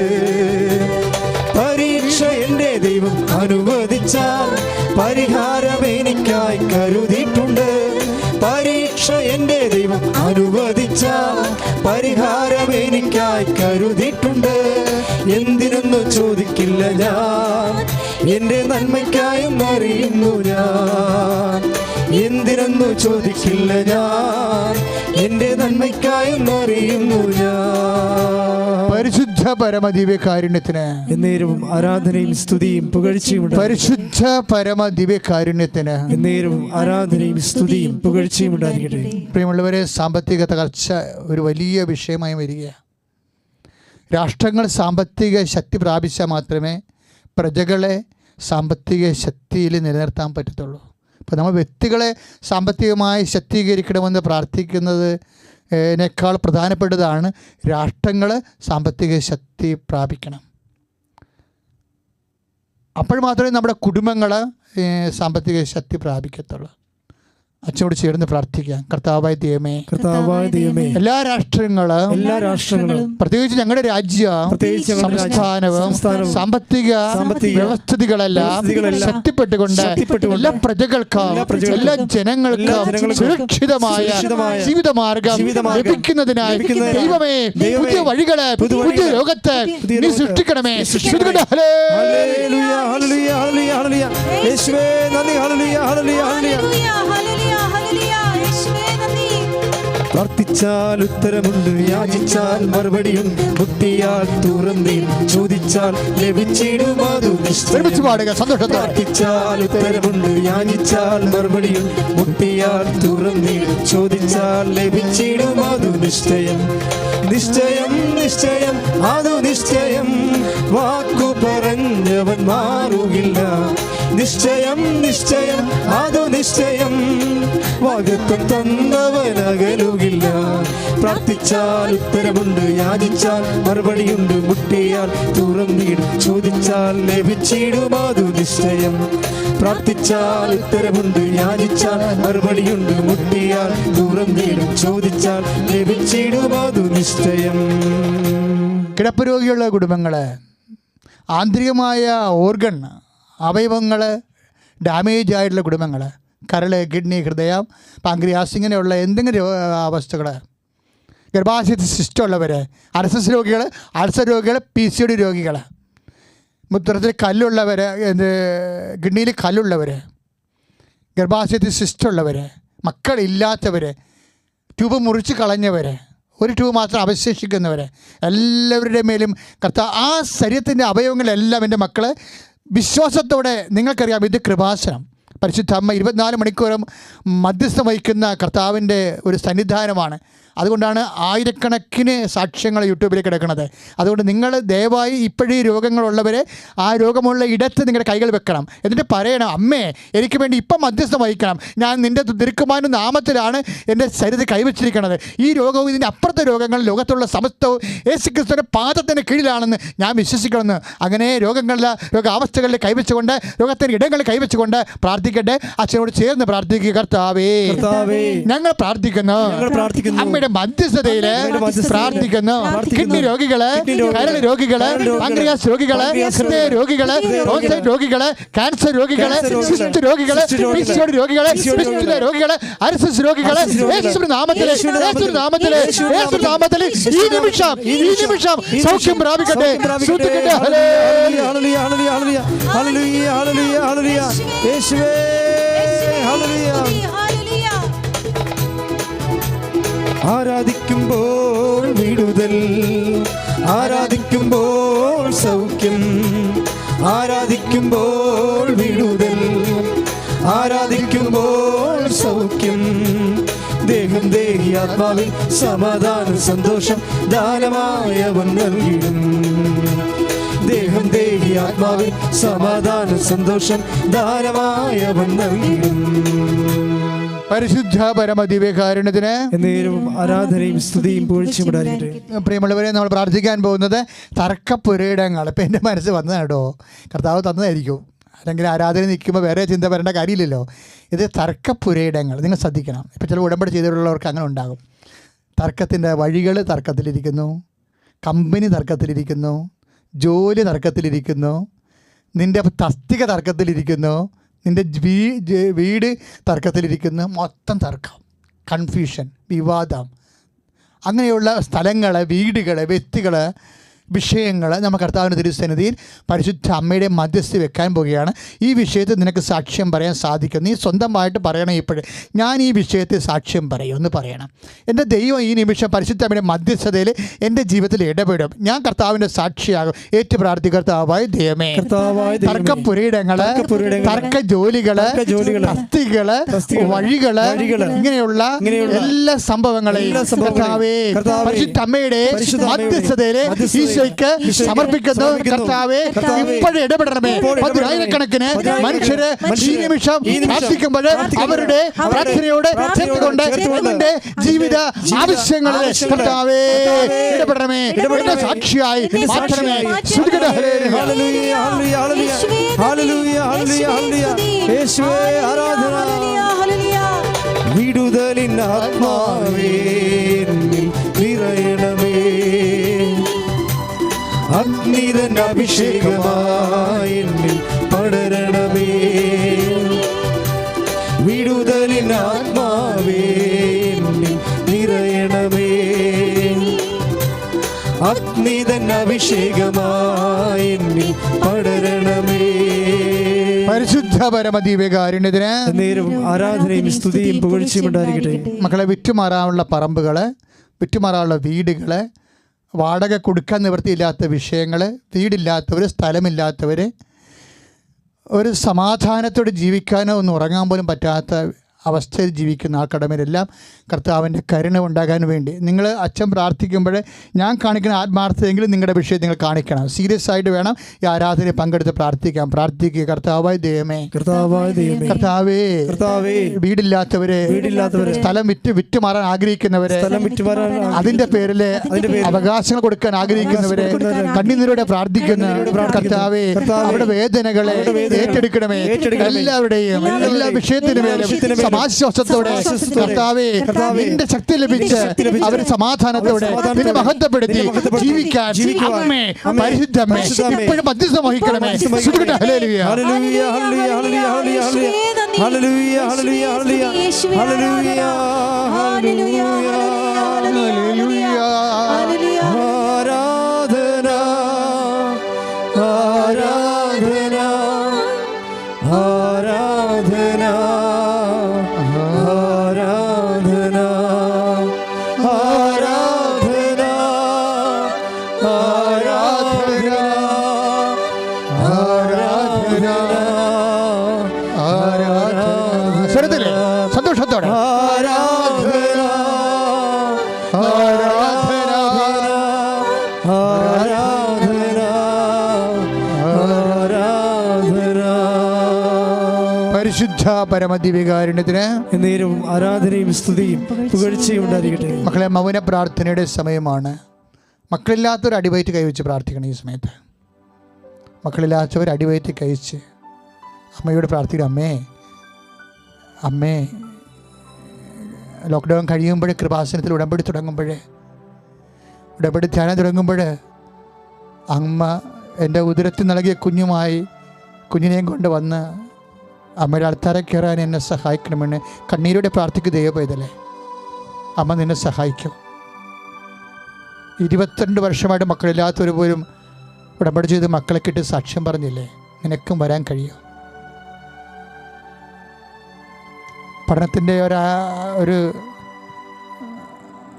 പരീക്ഷ എൻ്റെ ദൈവം അനുവദിച്ചാൽ പരിഹാരം എനിക്കായി കരുതിയിട്ടുണ്ട്. പരീക്ഷ എൻ്റെ ദൈവം അനുവദിച്ചാൽ പരിഹാരം എനിക്കായി കരുതിയിട്ടുണ്ട്. എന്തിനെന്നു ചോദിക്കില്ല ഞാൻ, എൻ്റെ നന്മയ്ക്കായും അറിയുന്നു ഞാൻ. എന്തിനെന്നു ചോദിക്കില്ല ഞാൻ, എൻ്റെ നന്മയ്ക്കായും അറിയുന്നു ഞാൻ. പരിശുദ്ധ പരമദിവ്യകാരുണ്യത്തിന് എന്നേരവും ആരാധനയും സ്തുതിയും പുകഴ്ചയും. പരിശുദ്ധ പരമദിവ്യകാരുണ്യത്തിന് എന്നേരവും ആരാധനയും സ്തുതിയും പുകഴ്ചയും ഉണ്ടായിരിക്കട്ടെ. പ്രിയമുള്ളവരെ, സാമ്പത്തിക തകർച്ച ഒരു വലിയ വിഷയമായി വരികയാണ്. രാഷ്ട്രങ്ങൾ സാമ്പത്തിക ശക്തി പ്രാപിച്ചാൽ മാത്രമേ പ്രജകളെ സാമ്പത്തിക ശക്തിയിൽ നിലനിർത്താൻ പറ്റത്തുള്ളൂ. അപ്പോൾ നമ്മൾ വ്യക്തികളെ സാമ്പത്തികമായി ശക്തീകരിക്കണമെന്ന് പ്രാർത്ഥിക്കുന്നത് േക്കാൾ പ്രധാനപ്പെട്ടതാണ് രാഷ്ട്രങ്ങൾ സാമ്പത്തിക ശക്തി പ്രാപിക്കണം. അപ്പോൾ മാത്രമേ നമ്മുടെ കുടുംബങ്ങൾ സാമ്പത്തിക ശക്തി പ്രാപിക്കത്തുള്ളൂ. അച്ഛനോട് ചേർന്ന് പ്രാർത്ഥിക്കാം. കർത്താവായ ദൈവമേ, കർത്താവായ ദൈവമേ, എല്ലാ രാഷ്ട്രങ്ങളും പ്രത്യേകിച്ച് ഞങ്ങളുടെ രാജ്യം, സംസ്ഥാനവും സാമ്പത്തിക വ്യവസ്ഥിതികളെല്ലാം ശക്തിപ്പെട്ടുകൊണ്ട് എല്ലാ പ്രജകൾക്കും എല്ലാ ജനങ്ങൾക്കും സുരക്ഷിതമായ ജീവിതമാർഗം ലഭിക്കുന്നതിനായി ദൈവമേ പുതിയ വഴികള്, പുതിയ ലോകത്ത് നീ സൃഷ്ടിക്കണമേ. ഹല്ലേലൂയ, ഹല്ലേലൂയ, ഹല്ലേലൂയ, ഹല്ലേലൂയ. യേശുവേ നന്ദി, ഹല്ലേലൂയ, ഹല്ലേലൂയ, ഹല്ലേലൂയ. പ്രാർത്ഥിച്ചാൽ ഉത്തരമുണ്ട്, യാചിച്ചാൽ മറുപടിയുണ്ട്, മുട്ടിയാൽ തുറന്നീൻ, ചോദിച്ചാൽ ലഭിച്ചിടും അതു ഒരുമിച്ച് പാടുക സന്തോഷത്തോടെ. പ്രാർത്ഥിച്ചാൽ ഉത്തരമുണ്ട്, യാചിച്ചാൽ മറുപടിയുണ്ട്, മുട്ടിയാൽ തുറന്നീൻ, ചോദിച്ചാൽ ലഭിച്ചിടും അതു നിശ്ചയം. നിശ്ചയം നിശ്ചയം അതു നിശ്ചയം, വാക്കു പറഞ്ഞവൻ മാറുകില്ല. നിശ്ചയം നിശ്ചയം അതു നിശ്ചയം, വാഗ്ദത്തം തന്നവൻ അകലുകില്ല. പ്രാർത്ഥിച്ചാൽ ഉത്തരമുണ്ട്, യാചിച്ചാൽ മറുപടിയുണ്ട്, മുട്ടിയാൽ തുറന്നിടും, ചോദിച്ചാൽ ലഭിച്ചിടും അതു നിശ്ചയം. പ്രാർത്ഥിച്ചാൽ ഉത്തരമുണ്ട്, യാചിച്ചാൽ മറുപടിയുണ്ട്, മുട്ടിയാൽ തുറന്നിടും, ചോദിച്ചാൽ ലഭിച്ചിടും അതു നിശ്ചയം. കിടപ്പ് രോഗിയുള്ള കുടുംബങ്ങൾ, ആന്തരികമായ ഓർഗൻ അവയവങ്ങൾ ഡാമേജ് ആയിട്ടുള്ള കുടുംബങ്ങൾ, കരൾ, കിഡ്നി, ഹൃദയം, പാങ്ക്രിയാസ്, ഇങ്ങനെയുള്ള എന്തെങ്കിലും അവസ്ഥകൾ, ഗർഭാശയത്തിൽ സിസ്റ്റം ഉള്ളവർ, അർസസ് രോഗികൾ, അൾസർ രോഗികൾ, PCOD രോഗികൾ, മൂത്രത്തിൽ കല്ലുള്ളവർ, കിഡ്നിയിൽ കല്ലുള്ളവർ, ഗർഭാശയത്തിൽ സിസ്റ്റം ഉള്ളവർ, മക്കളില്ലാത്തവർ, ട്യൂബ് മുറിച്ച് കളഞ്ഞവർ, ഒരു ട്യൂബ് മാത്രം അവശേഷിക്കുന്നവർ, എല്ലാവരുടെ മേലും കർത്താവ് ആ ശരീരത്തിൻ്റെ അവയവങ്ങളെല്ലാം എൻ്റെ മക്കൾ വിശ്വാസത്തോടെ, നിങ്ങൾക്കറിയാം ഇത് കൃപാസനം, പരിശുദ്ധ അമ്മ 24 മണിക്കൂറും മധ്യസ്ഥം വഹിക്കുന്ന കർത്താവിൻ്റെ ഒരു സന്നിധാനമാണ്. അതുകൊണ്ടാണ് ആയിരക്കണക്കിന് സാക്ഷ്യങ്ങൾ യൂട്യൂബിൽ കിടക്കുന്നത്. അതുകൊണ്ട് നിങ്ങൾ ദയവായി ഇപ്പോഴീ രോഗങ്ങളുള്ളവരെ ആ രോഗമുള്ള ഇടത്ത് നിങ്ങളുടെ കൈകൾ വെക്കണം. എന്നിട്ട് പറയണം, അമ്മേ എനിക്ക് വേണ്ടി ഇപ്പം മധ്യസ്ഥം വഹിക്കണം, ഞാൻ നിൻ്റെ തിരുക്കുമാരൻ്റെ നാമത്തിലാണ് എൻ്റെ ശരീരത്തിൽ കൈവച്ചിരിക്കുന്നത്. ഈ രോഗവും ഇതിൻ്റെ അപ്പുറത്തെ രോഗങ്ങൾ ലോകത്തുള്ള സമസ്തവും യേശുക്രിസ്തുവിൻ്റെ പാദത്തിൻ്റെ കീഴിലാണെന്ന് ഞാൻ വിശ്വസിക്കണമെന്ന്. അങ്ങനെ രോഗങ്ങളിലെ രോഗാവസ്ഥകളിൽ കൈവച്ചുകൊണ്ട്, രോഗത്തിൻ്റെ ഇടങ്ങളിൽ കൈവച്ചുകൊണ്ട് പ്രാർത്ഥിക്കട്ടെ. അച്ഛനോട് ചേർന്ന് പ്രാർത്ഥിക്കുക. കർത്താവേ ഞങ്ങൾ പ്രാർത്ഥിക്കുന്നു, അമ്മയുടെ മധ്യസ്ഥതയില് പ്രാർത്ഥിക്കുന്നു. കിഡ്നി രോഗികള്, കരൾ രോഗികള്, പാങ്ക്രിയാസ് രോഗികള്, ഹൃദയ രോഗികള്, പ്രോസ്റ്റേറ്റ് രോഗികള്, ക്യാൻസർ രോഗികള്, സിസ്റ്റ് രോഗികള്, PCOD രോഗികള്, ഫിസ്റ്റുല രോഗികള്, അർസസ് രോഗികള്, യേശുവിന്റെ നാമത്തില്, യേശുവിന്റെ നാമത്തില്, യേശുവിന്റെ നാമത്തില് ഈ നിമിഷം സൗഖ്യം പ്രാപിക്കട്ടെ. ശ്രുതിക്കട്ടെ. ഹല്ലേലൂയ ഹല്ലേലൂയ ഹല്ലേലൂയ ഹല്ലേലൂയ ഹല്ലേലൂയ യേശുവേ ഹല്ലേലൂയ. ആരാധിക്കുമ്പോൾ വിടുതൽ, ആരാധിക്കുമ്പോൾ സൗഖ്യം, ആരാധിക്കുമ്പോൾ വിടുതൽ, ആരാധിക്കുമ്പോൾ സൗഖ്യം. ദേഹം ദേഹി ആത്മാവിൽ സമാധാനം സന്തോഷം ദാനമായവൻ നൽകിടും. ദേഹം ദേഹി ആത്മാവിൽ സമാധാനം സന്തോഷം ദാനമായവൻ നൽകിടും. പരിശുദ്ധ പരമദിവ്യകാരുണ്യത്തിന് എന്നേരവും ആരാധനയും സ്തുതിയും പുകഴ്ചയും ഉണ്ടായിരിക്കട്ടെ. പ്രിയമുള്ളവരെ, നമ്മൾ പ്രാർത്ഥിക്കാൻ പോകുന്നത് തർക്കപ്പുരയിടങ്ങൾ. ഇപ്പം എൻ്റെ മനസ്സ് വന്നതാണ് കേട്ടോ, കർത്താവ് തന്നതായിരിക്കും. അല്ലെങ്കിൽ ആരാധന നിൽക്കുമ്പോൾ വേറെ ചിന്ത വരേണ്ട കാര്യമില്ലല്ലോ. ഇത് തർക്കപ്പുരയിടങ്ങൾ, നിങ്ങൾ ശ്രദ്ധിക്കണം. ഇപ്പം ചില ഉടമ്പടി ചെയ്തിട്ടുള്ളവർക്ക് അങ്ങനെ ഉണ്ടാകും. തർക്കത്തിൻ്റെ വഴികൾ തർക്കത്തിലിരിക്കുന്നു, കമ്പനി തർക്കത്തിലിരിക്കുന്നു, ജോലി തർക്കത്തിലിരിക്കുന്നു, നിൻ്റെ തസ്തിക തർക്കത്തിലിരിക്കുന്നു, നിൻ്റെ വീട് തർക്കത്തിലിരിക്കുന്നു. മൊത്തം തർക്കം, കൺഫ്യൂഷൻ, വിവാദം, അങ്ങനെയുള്ള സ്ഥലങ്ങൾ, വീടുകൾ, വ്യക്തികൾ, വിഷയങ്ങൾ നമ്മൾ കർത്താവിൻ്റെ തിരുസന്നിധിയിൽ പരിശുദ്ധ അമ്മയുടെ മധ്യസ്ഥ വെക്കാൻ പോവുകയാണ്. ഈ വിഷയത്തിൽ നിനക്ക് സാക്ഷ്യം പറയാൻ സാധിക്കും. നീ സ്വന്തമായിട്ട് പറയണം. ഇപ്പോഴും ഞാൻ ഈ വിഷയത്തിൽ സാക്ഷ്യം പറയും എന്ന് പറയണം. എൻ്റെ ദൈവം ഈ നിമിഷം പരിശുദ്ധ അമ്മയുടെ മധ്യസ്ഥതയിൽ എൻ്റെ ജീവിതത്തിൽ ഇടപെടും. ഞാൻ കർത്താവിൻ്റെ സാക്ഷിയാകും. ഏറ്റു പ്രാർത്ഥി. കർത്താവായ ദൈവമേ, തർക്കപ്പുരയിടങ്ങൾ, തർക്ക ജോലികൾ, തസ്തികള്, വഴികള്, ഇങ്ങനെയുള്ള എല്ലാ സംഭവങ്ങളെയും കർത്താവേ പരിശുദ്ധ അമ്മയുടെ മധ്യസ്ഥതയിൽ സമർപ്പിക്കുന്നു. കർത്താവേ, ഇപ്പോഴും ഇടപെടണമേ. 10,000-കണക്കിന് മനുഷ്യര് ഈ നിമിഷം പ്രാർത്ഥിക്കുമ്പോൾ അവരുടെ പ്രാർത്ഥനയോട് ചേർത്തുകൊണ്ട് എന്റെ ജീവിത ആവശ്യങ്ങളിൽ കർത്താവേ ഇടപെടണമേ. എന്റെ സാക്ഷിയായി മാറ്റണമേ. വിടുതലിൻ ആത്മാവേ നിറയണമേ. അഗ്നിതൻ അഭിഷേകമായി എന്നിൽ പടരണമേ. വിടുതലിൻ ആത്മാവേ എന്നിൽ നിറയണമേ. അഗ്നിതൻ അഭിഷേകമായി എന്നിൽ പടരണമേ. പരിശുദ്ധ പരമദിവ്യകാരുണ്യത്തിന് നേരവും ആരാധനയും സ്തുതിയും പുകഴ്ചയും ഉണ്ടായിരിക്കട്ടെ. മക്കളെ, വിറ്റുമാറാനുള്ള പറമ്പുകൾ, വിറ്റുമാറാനുള്ള വീടുകൾ, വാടക കൊടുക്കാൻ നിവൃത്തിയില്ലാത്ത വിഷയങ്ങൾ, വീടില്ലാത്തവർ, സ്ഥലമില്ലാത്തവർ, ഒരു സമാധാനത്തോടെ ജീവിക്കാനോ ഒന്ന് ഉറങ്ങാൻ പോലും പറ്റാത്ത അവസ്ഥയിൽ ജീവിക്കുന്ന ആ കടമയിലെല്ലാം കർത്താവിൻ്റെ കരുണ ഉണ്ടാകാൻ വേണ്ടി നിങ്ങൾ അച്ഛൻ പ്രാർത്ഥിക്കുമ്പോൾ ഞാൻ കാണിക്കുന്ന ആത്മാർത്ഥതയെങ്കിലും നിങ്ങളുടെ വിഷയം നിങ്ങൾ കാണിക്കണം. സീരിയസ് ആയിട്ട് വേണം ഈ ആരാധനയിൽ പങ്കെടുത്ത് പ്രാർത്ഥിക്കാം. പ്രാർത്ഥിക്കുക. കർത്താവായ ദൈവമേ, കർത്താവേ, വീടില്ലാത്തവരെ, സ്ഥലം വിറ്റ് മാറാൻ ആഗ്രഹിക്കുന്നവരെ, അതിൻ്റെ പേരിൽ അവകാശങ്ങൾ കൊടുക്കാൻ ആഗ്രഹിക്കുന്നവരെ, കണ്ണീരോടെ പ്രാർത്ഥിക്കുന്ന കർത്താവേ, അവരുടെ വേദനകളെ ഏറ്റെടുക്കണമേ. എല്ലാവരുടെയും എല്ലാ വിഷയത്തിനു മേലും സമാശ്വാസത്തോടെ കർത്താവേ നിന്റെ ശക്തി ലഭിച്ച് അവർ സമാധാനത്തോടെ നിന്നെ മഹത്വപ്പെടുത്തി ജീവിക്കാൻ അമ്മേ, പരിശുദ്ധമേ, ഇപ്പോഴും മധ്യസ്ഥം വഹിക്കണമേ. ഹല്ലേലൂയ, ഹല്ലേലൂയ, ഹല്ലേലൂയ, ഹല്ലേലൂയ, ഹല്ലേലൂയ, ഹല്ലേലൂയ, ഹല്ലേലൂയ, ഹല്ലേലൂയ. ആരാധന, ആരാധന, ആരാധന, സന്തോഷത്തോടെ പരിശുദ്ധ പരമദിവ്യകാരുണ്യത്തിന് നേരവും ആരാധനയും സ്തുതിയും പുകഴ്ചയും ഉണ്ടായിരിക്കട്ടെ. മക്കളെ, മൗന പ്രാർത്ഥനയുടെ സമയമാണ്. മക്കളില്ലാത്തവർ അടിവയറ്റ് കൈവച്ച് പ്രാർത്ഥിക്കണം. ഈ സമയത്ത് മക്കളില്ലാത്തവർ അടിവയറ്റ് കഴിച്ച് അമ്മയോട് പ്രാർത്ഥിക്കണം. അമ്മേ, ലോക്ക്ഡൗൺ കഴിയുമ്പോൾ, കൃപാസനത്തിൽ ഉടമ്പടി തുടങ്ങുമ്പോൾ, ഉടമ്പടി ധ്യാനം തുടങ്ങുമ്പോൾ അമ്മ എൻ്റെ ഉദരത്തിൽ നൽകിയ കുഞ്ഞിനെയും കൊണ്ട് വന്ന് അമ്മയുടെ അൾത്താരെ കയറാൻ എന്നെ സഹായിക്കണമെന്ന് കണ്ണീരോടെ പ്രാർത്ഥിക്കുക. ദൈവപൈതലേ, അമ്മ നിന്നെ സഹായിക്കും. 22 വർഷമായിട്ട് മക്കളില്ലാത്തവർ പോലും ഉടമ്പടി ചെയ്ത് മക്കളെ കിട്ടി സാക്ഷ്യം പറഞ്ഞില്ലേ? നിനക്കും വരാൻ കഴിയും. പഠനത്തിൻ്റെ ഒരു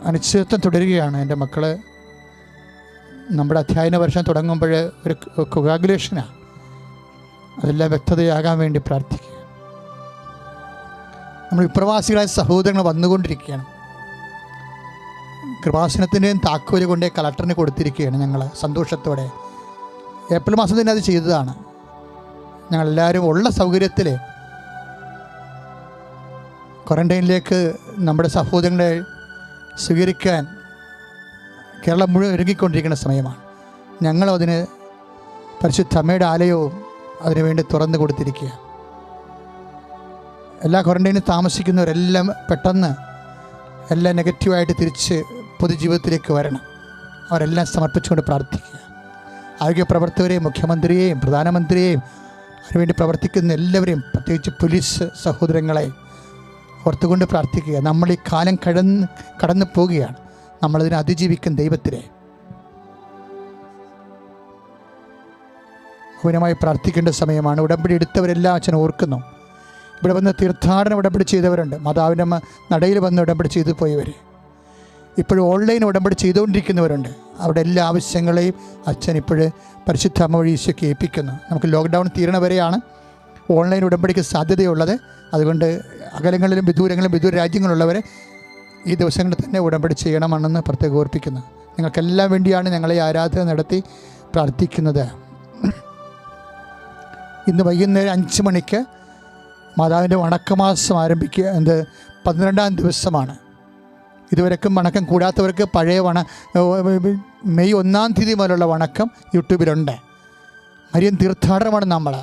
അനിശ്ചിതത്വം തുടരുകയാണ്. എൻ്റെ മക്കൾ നമ്മുടെ അധ്യയന വർഷം തുടങ്ങുമ്പോൾ ഒരു കൊഗാഗുലേഷനാണ്. അതെല്ലാം വ്യക്തതയാകാൻ വേണ്ടി പ്രാർത്ഥിക്കുക. നമ്മൾ വിപ്രവാസികളായ സഹോദരങ്ങൾ വന്നുകൊണ്ടിരിക്കുകയാണ്. കൃപാസനത്തിൻ്റെയും താക്കോല് കൊണ്ടേ കളക്ടറിന് കൊടുത്തിരിക്കുകയാണ്. ഞങ്ങൾ സന്തോഷത്തോടെ ഏപ്രിൽ മാസം തന്നെ അത് ചെയ്തതാണ്. ഞങ്ങളെല്ലാവരും ഉള്ള സൗകര്യത്തിൽ ക്വാറന്റൈനിലേക്ക് നമ്മുടെ സഹോദരങ്ങളെ സ്വീകരിക്കാൻ കേരളം മുഴുവൻ ഒരുങ്ങിക്കൊണ്ടിരിക്കുന്ന സമയമാണ്. ഞങ്ങളതിന് പരിശുദ്ധ അമ്മയുടെ ആലയവും അതിനുവേണ്ടി തുറന്നു കൊടുത്തിരിക്കുക. എല്ലാ ക്വാറന്റൈനിൽ താമസിക്കുന്നവരെല്ലാം പെട്ടെന്ന് എല്ലാം നെഗറ്റീവായിട്ട് തിരിച്ച് പൊതുജീവിതത്തിലേക്ക് വരണം. അവരെല്ലാം സമർപ്പിച്ചുകൊണ്ട് പ്രാർത്ഥിക്കുക. ആരോഗ്യ പ്രവർത്തകരെയും മുഖ്യമന്ത്രിയെയും പ്രധാനമന്ത്രിയെയും അതിനുവേണ്ടി പ്രവർത്തിക്കുന്ന എല്ലാവരെയും, പ്രത്യേകിച്ച് പോലീസ് സഹോദരങ്ങളെ ഓർത്തുകൊണ്ട് പ്രാർത്ഥിക്കുക. നമ്മൾ ഈ കാലം കടന്നു പോവുകയാണ്. നമ്മളതിനെ അതിജീവിക്കും ദൈവത്തിനെ. മൗനമായി പ്രാർത്ഥിക്കേണ്ട സമയമാണ്. ഉടമ്പടി എടുത്തവരെല്ലാം അച്ഛൻ ഓർക്കുന്നു. ഇവിടെ വന്ന് തീർത്ഥാടനം ഉടമ്പടി ചെയ്തവരുണ്ട്. മാതാവിൻ്റെ നടയിൽ വന്ന് ഉടമ്പടി ചെയ്തു പോയവർ, ഇപ്പോഴും ഓൺലൈൻ ഉടമ്പടി ചെയ്തുകൊണ്ടിരിക്കുന്നവരുണ്ട്. അവിടെ എല്ലാ ആവശ്യങ്ങളെയും അച്ഛൻ ഇപ്പോഴ് പരിശുദ്ധ അമ്മ വഴി ഈശോയ്ക്ക് ഏൽപ്പിക്കുന്നു. നമുക്ക് ലോക്ക്ഡൗൺ തീരണവരെയാണ് ഓൺലൈൻ ഉടമ്പടിക്ക് സാധ്യതയുള്ളത്. അതുകൊണ്ട് അകലങ്ങളിലും വിദൂര രാജ്യങ്ങളുള്ളവരെ ഈ ദിവസങ്ങളിൽ തന്നെ ഉടമ്പടി ചെയ്യണമെന്ന് പ്രത്യേകം ഓർപ്പിക്കുന്നു. നിങ്ങൾക്കെല്ലാം വേണ്ടിയാണ് ഞങ്ങളെ ആരാധന നടത്തി പ്രാർത്ഥിക്കുന്നത്. ഇന്ന് വൈകുന്നേരം 5 മണിക്ക് മാതാവിൻ്റെ വണക്കമാസം ആരംഭിക്കുക. 12ാം ദിവസമാണ്. ഇതുവരെക്കും വണക്കം കൂടാത്തവർക്ക് പഴയ മെയ് 1-ാം തീയതി മുതലുള്ള വണക്കം യൂട്യൂബിലുണ്ട്. മരിയൻ തീർത്ഥാടനമാണ് നമ്മൾ.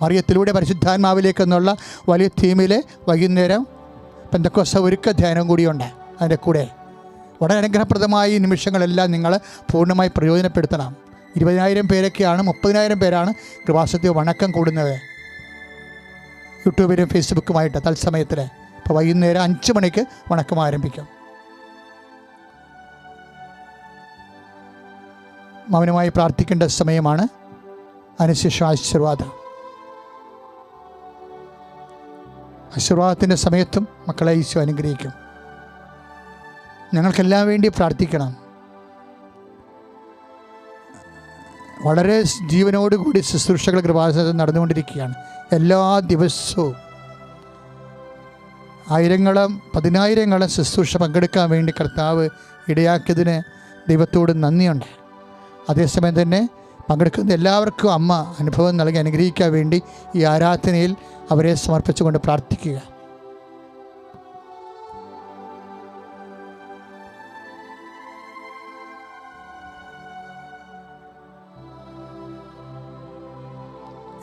മറിയത്തിലൂടെ പരിശുദ്ധാത്മാവിലേക്കെന്നുള്ള വലിയ തീമിൽ വൈകുന്നേരം പെന്തക്കോസ്ത ഒരുക്ക ധ്യാനം കൂടിയുണ്ട്. അതിൻ്റെ കൂടെ വളരെ അനുഗ്രഹപ്രദമായ നിമിഷങ്ങളെല്ലാം നിങ്ങൾ പൂർണ്ണമായി പ്രയോജനപ്പെടുത്തണം. 20,000 പേരൊക്കെയാണ്, 30,000 പേരാണ് കൃപാസനത്തിൽ വണക്കം കൂടുന്നത് യൂട്യൂബിലും ഫേസ്ബുക്കുമായിട്ട് തത്സമയത്തിൽ. അപ്പോൾ വൈകുന്നേരം 5 മണിക്ക് വണക്കം ആരംഭിക്കും. മൗനമായി പ്രാർത്ഥിക്കേണ്ട സമയമാണ്. അതിനുശേഷം ആശീർവാദം. ആശീർവാദത്തിൻ്റെ സമയത്തും മക്കളെ ഈശോ അനുഗ്രഹിക്കും. ഞങ്ങൾക്കെല്ലാം വേണ്ടി പ്രാർത്ഥിക്കണം. വളരെ ജീവനോടുകൂടി ശുശ്രൂഷകൾ കൃപാസനത്തിൽ നടന്നുകൊണ്ടിരിക്കുകയാണ്. എല്ലാ ദിവസവും ആയിരങ്ങളും പതിനായിരങ്ങളും ശുശ്രൂഷ പങ്കെടുക്കാൻ വേണ്ടി കർത്താവ് ഇടയാക്കിയതിന് ദൈവത്തോട് നന്ദിയുണ്ട്. അതേസമയം തന്നെ പങ്കെടുക്കുന്ന എല്ലാവർക്കും അമ്മ അനുഭവം നൽകി അനുഗ്രഹിക്കാൻ വേണ്ടി ഈ ആരാധനയിൽ അവരെ സമർപ്പിച്ചുകൊണ്ട് പ്രാർത്ഥിക്കുക.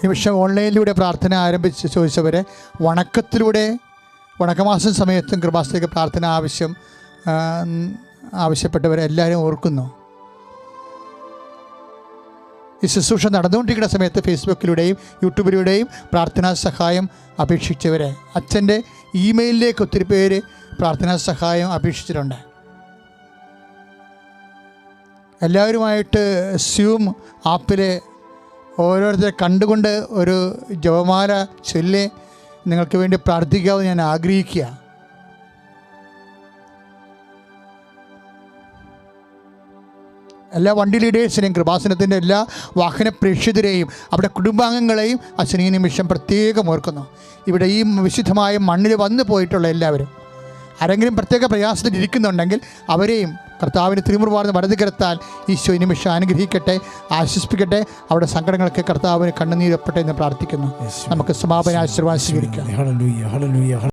നിമിഷം ഓൺലൈനിലൂടെ പ്രാർത്ഥന ആരംഭിച്ച് ചോദിച്ചവരെ വണക്കത്തിലൂടെ വണക്കമാസം സമയത്തും കൃപാസനത്തിലേക്ക് പ്രാർത്ഥന ആവശ്യപ്പെട്ടവരെ എല്ലാവരും ഓർക്കുന്നു. ഈ ശുശ്രൂഷ നടന്നുകൊണ്ടിരിക്കുന്ന സമയത്ത് ഫേസ്ബുക്കിലൂടെയും യൂട്യൂബിലൂടെയും പ്രാർത്ഥനാ സഹായം അപേക്ഷിച്ചവരെ അച്ഛൻ്റെ ഇമെയിലിലേക്ക് ഒത്തിരി പേര് പ്രാർത്ഥനാ സഹായം അപേക്ഷിച്ചിട്ടുണ്ട്. എല്ലാവരുമായിട്ട് സ്യൂം ആപ്പിൽ ഓരോരുത്തരെ കണ്ടുകൊണ്ട് ഒരു ജപമാല ചൊല്ലി നിങ്ങൾക്ക് വേണ്ടി പ്രാർത്ഥിക്കാമെന്ന് ഞാൻ ആഗ്രഹിക്കുക. എല്ലാ വണ്ടി ലീഡേഴ്സിനെയും കൃപാസനത്തിൻ്റെ എല്ലാ വാഹന പ്രേക്ഷിതരെയും അവരുടെ കുടുംബാംഗങ്ങളെയും അച്ഛൻ ഈ നിമിഷം പ്രത്യേകം ഓർക്കുന്നു. ഇവിടെ ഈ വിശുദ്ധമായ മണ്ണിൽ വന്നു പോയിട്ടുള്ള എല്ലാവരും ആരെങ്കിലും പ്രത്യേക പ്രയാസത്തിൽ ഇരിക്കുന്നുണ്ടെങ്കിൽ അവരെയും കർത്താവിന് തിരുമുറുവാർന്ന് വലതുകരത്താൽ ഈശോ ഈ നിമിഷം അനുഗ്രഹിക്കട്ടെ, ആശ്വസിപ്പിക്കട്ടെ. അവരുടെ സങ്കടങ്ങൾക്ക് കർത്താവിന് കണ്ണുനീരൊപ്പട്ടെ എന്ന് പ്രാർത്ഥിക്കുന്നു. നമുക്ക് സമാപന ആശീർവാദം സ്വീകരിക്കാം.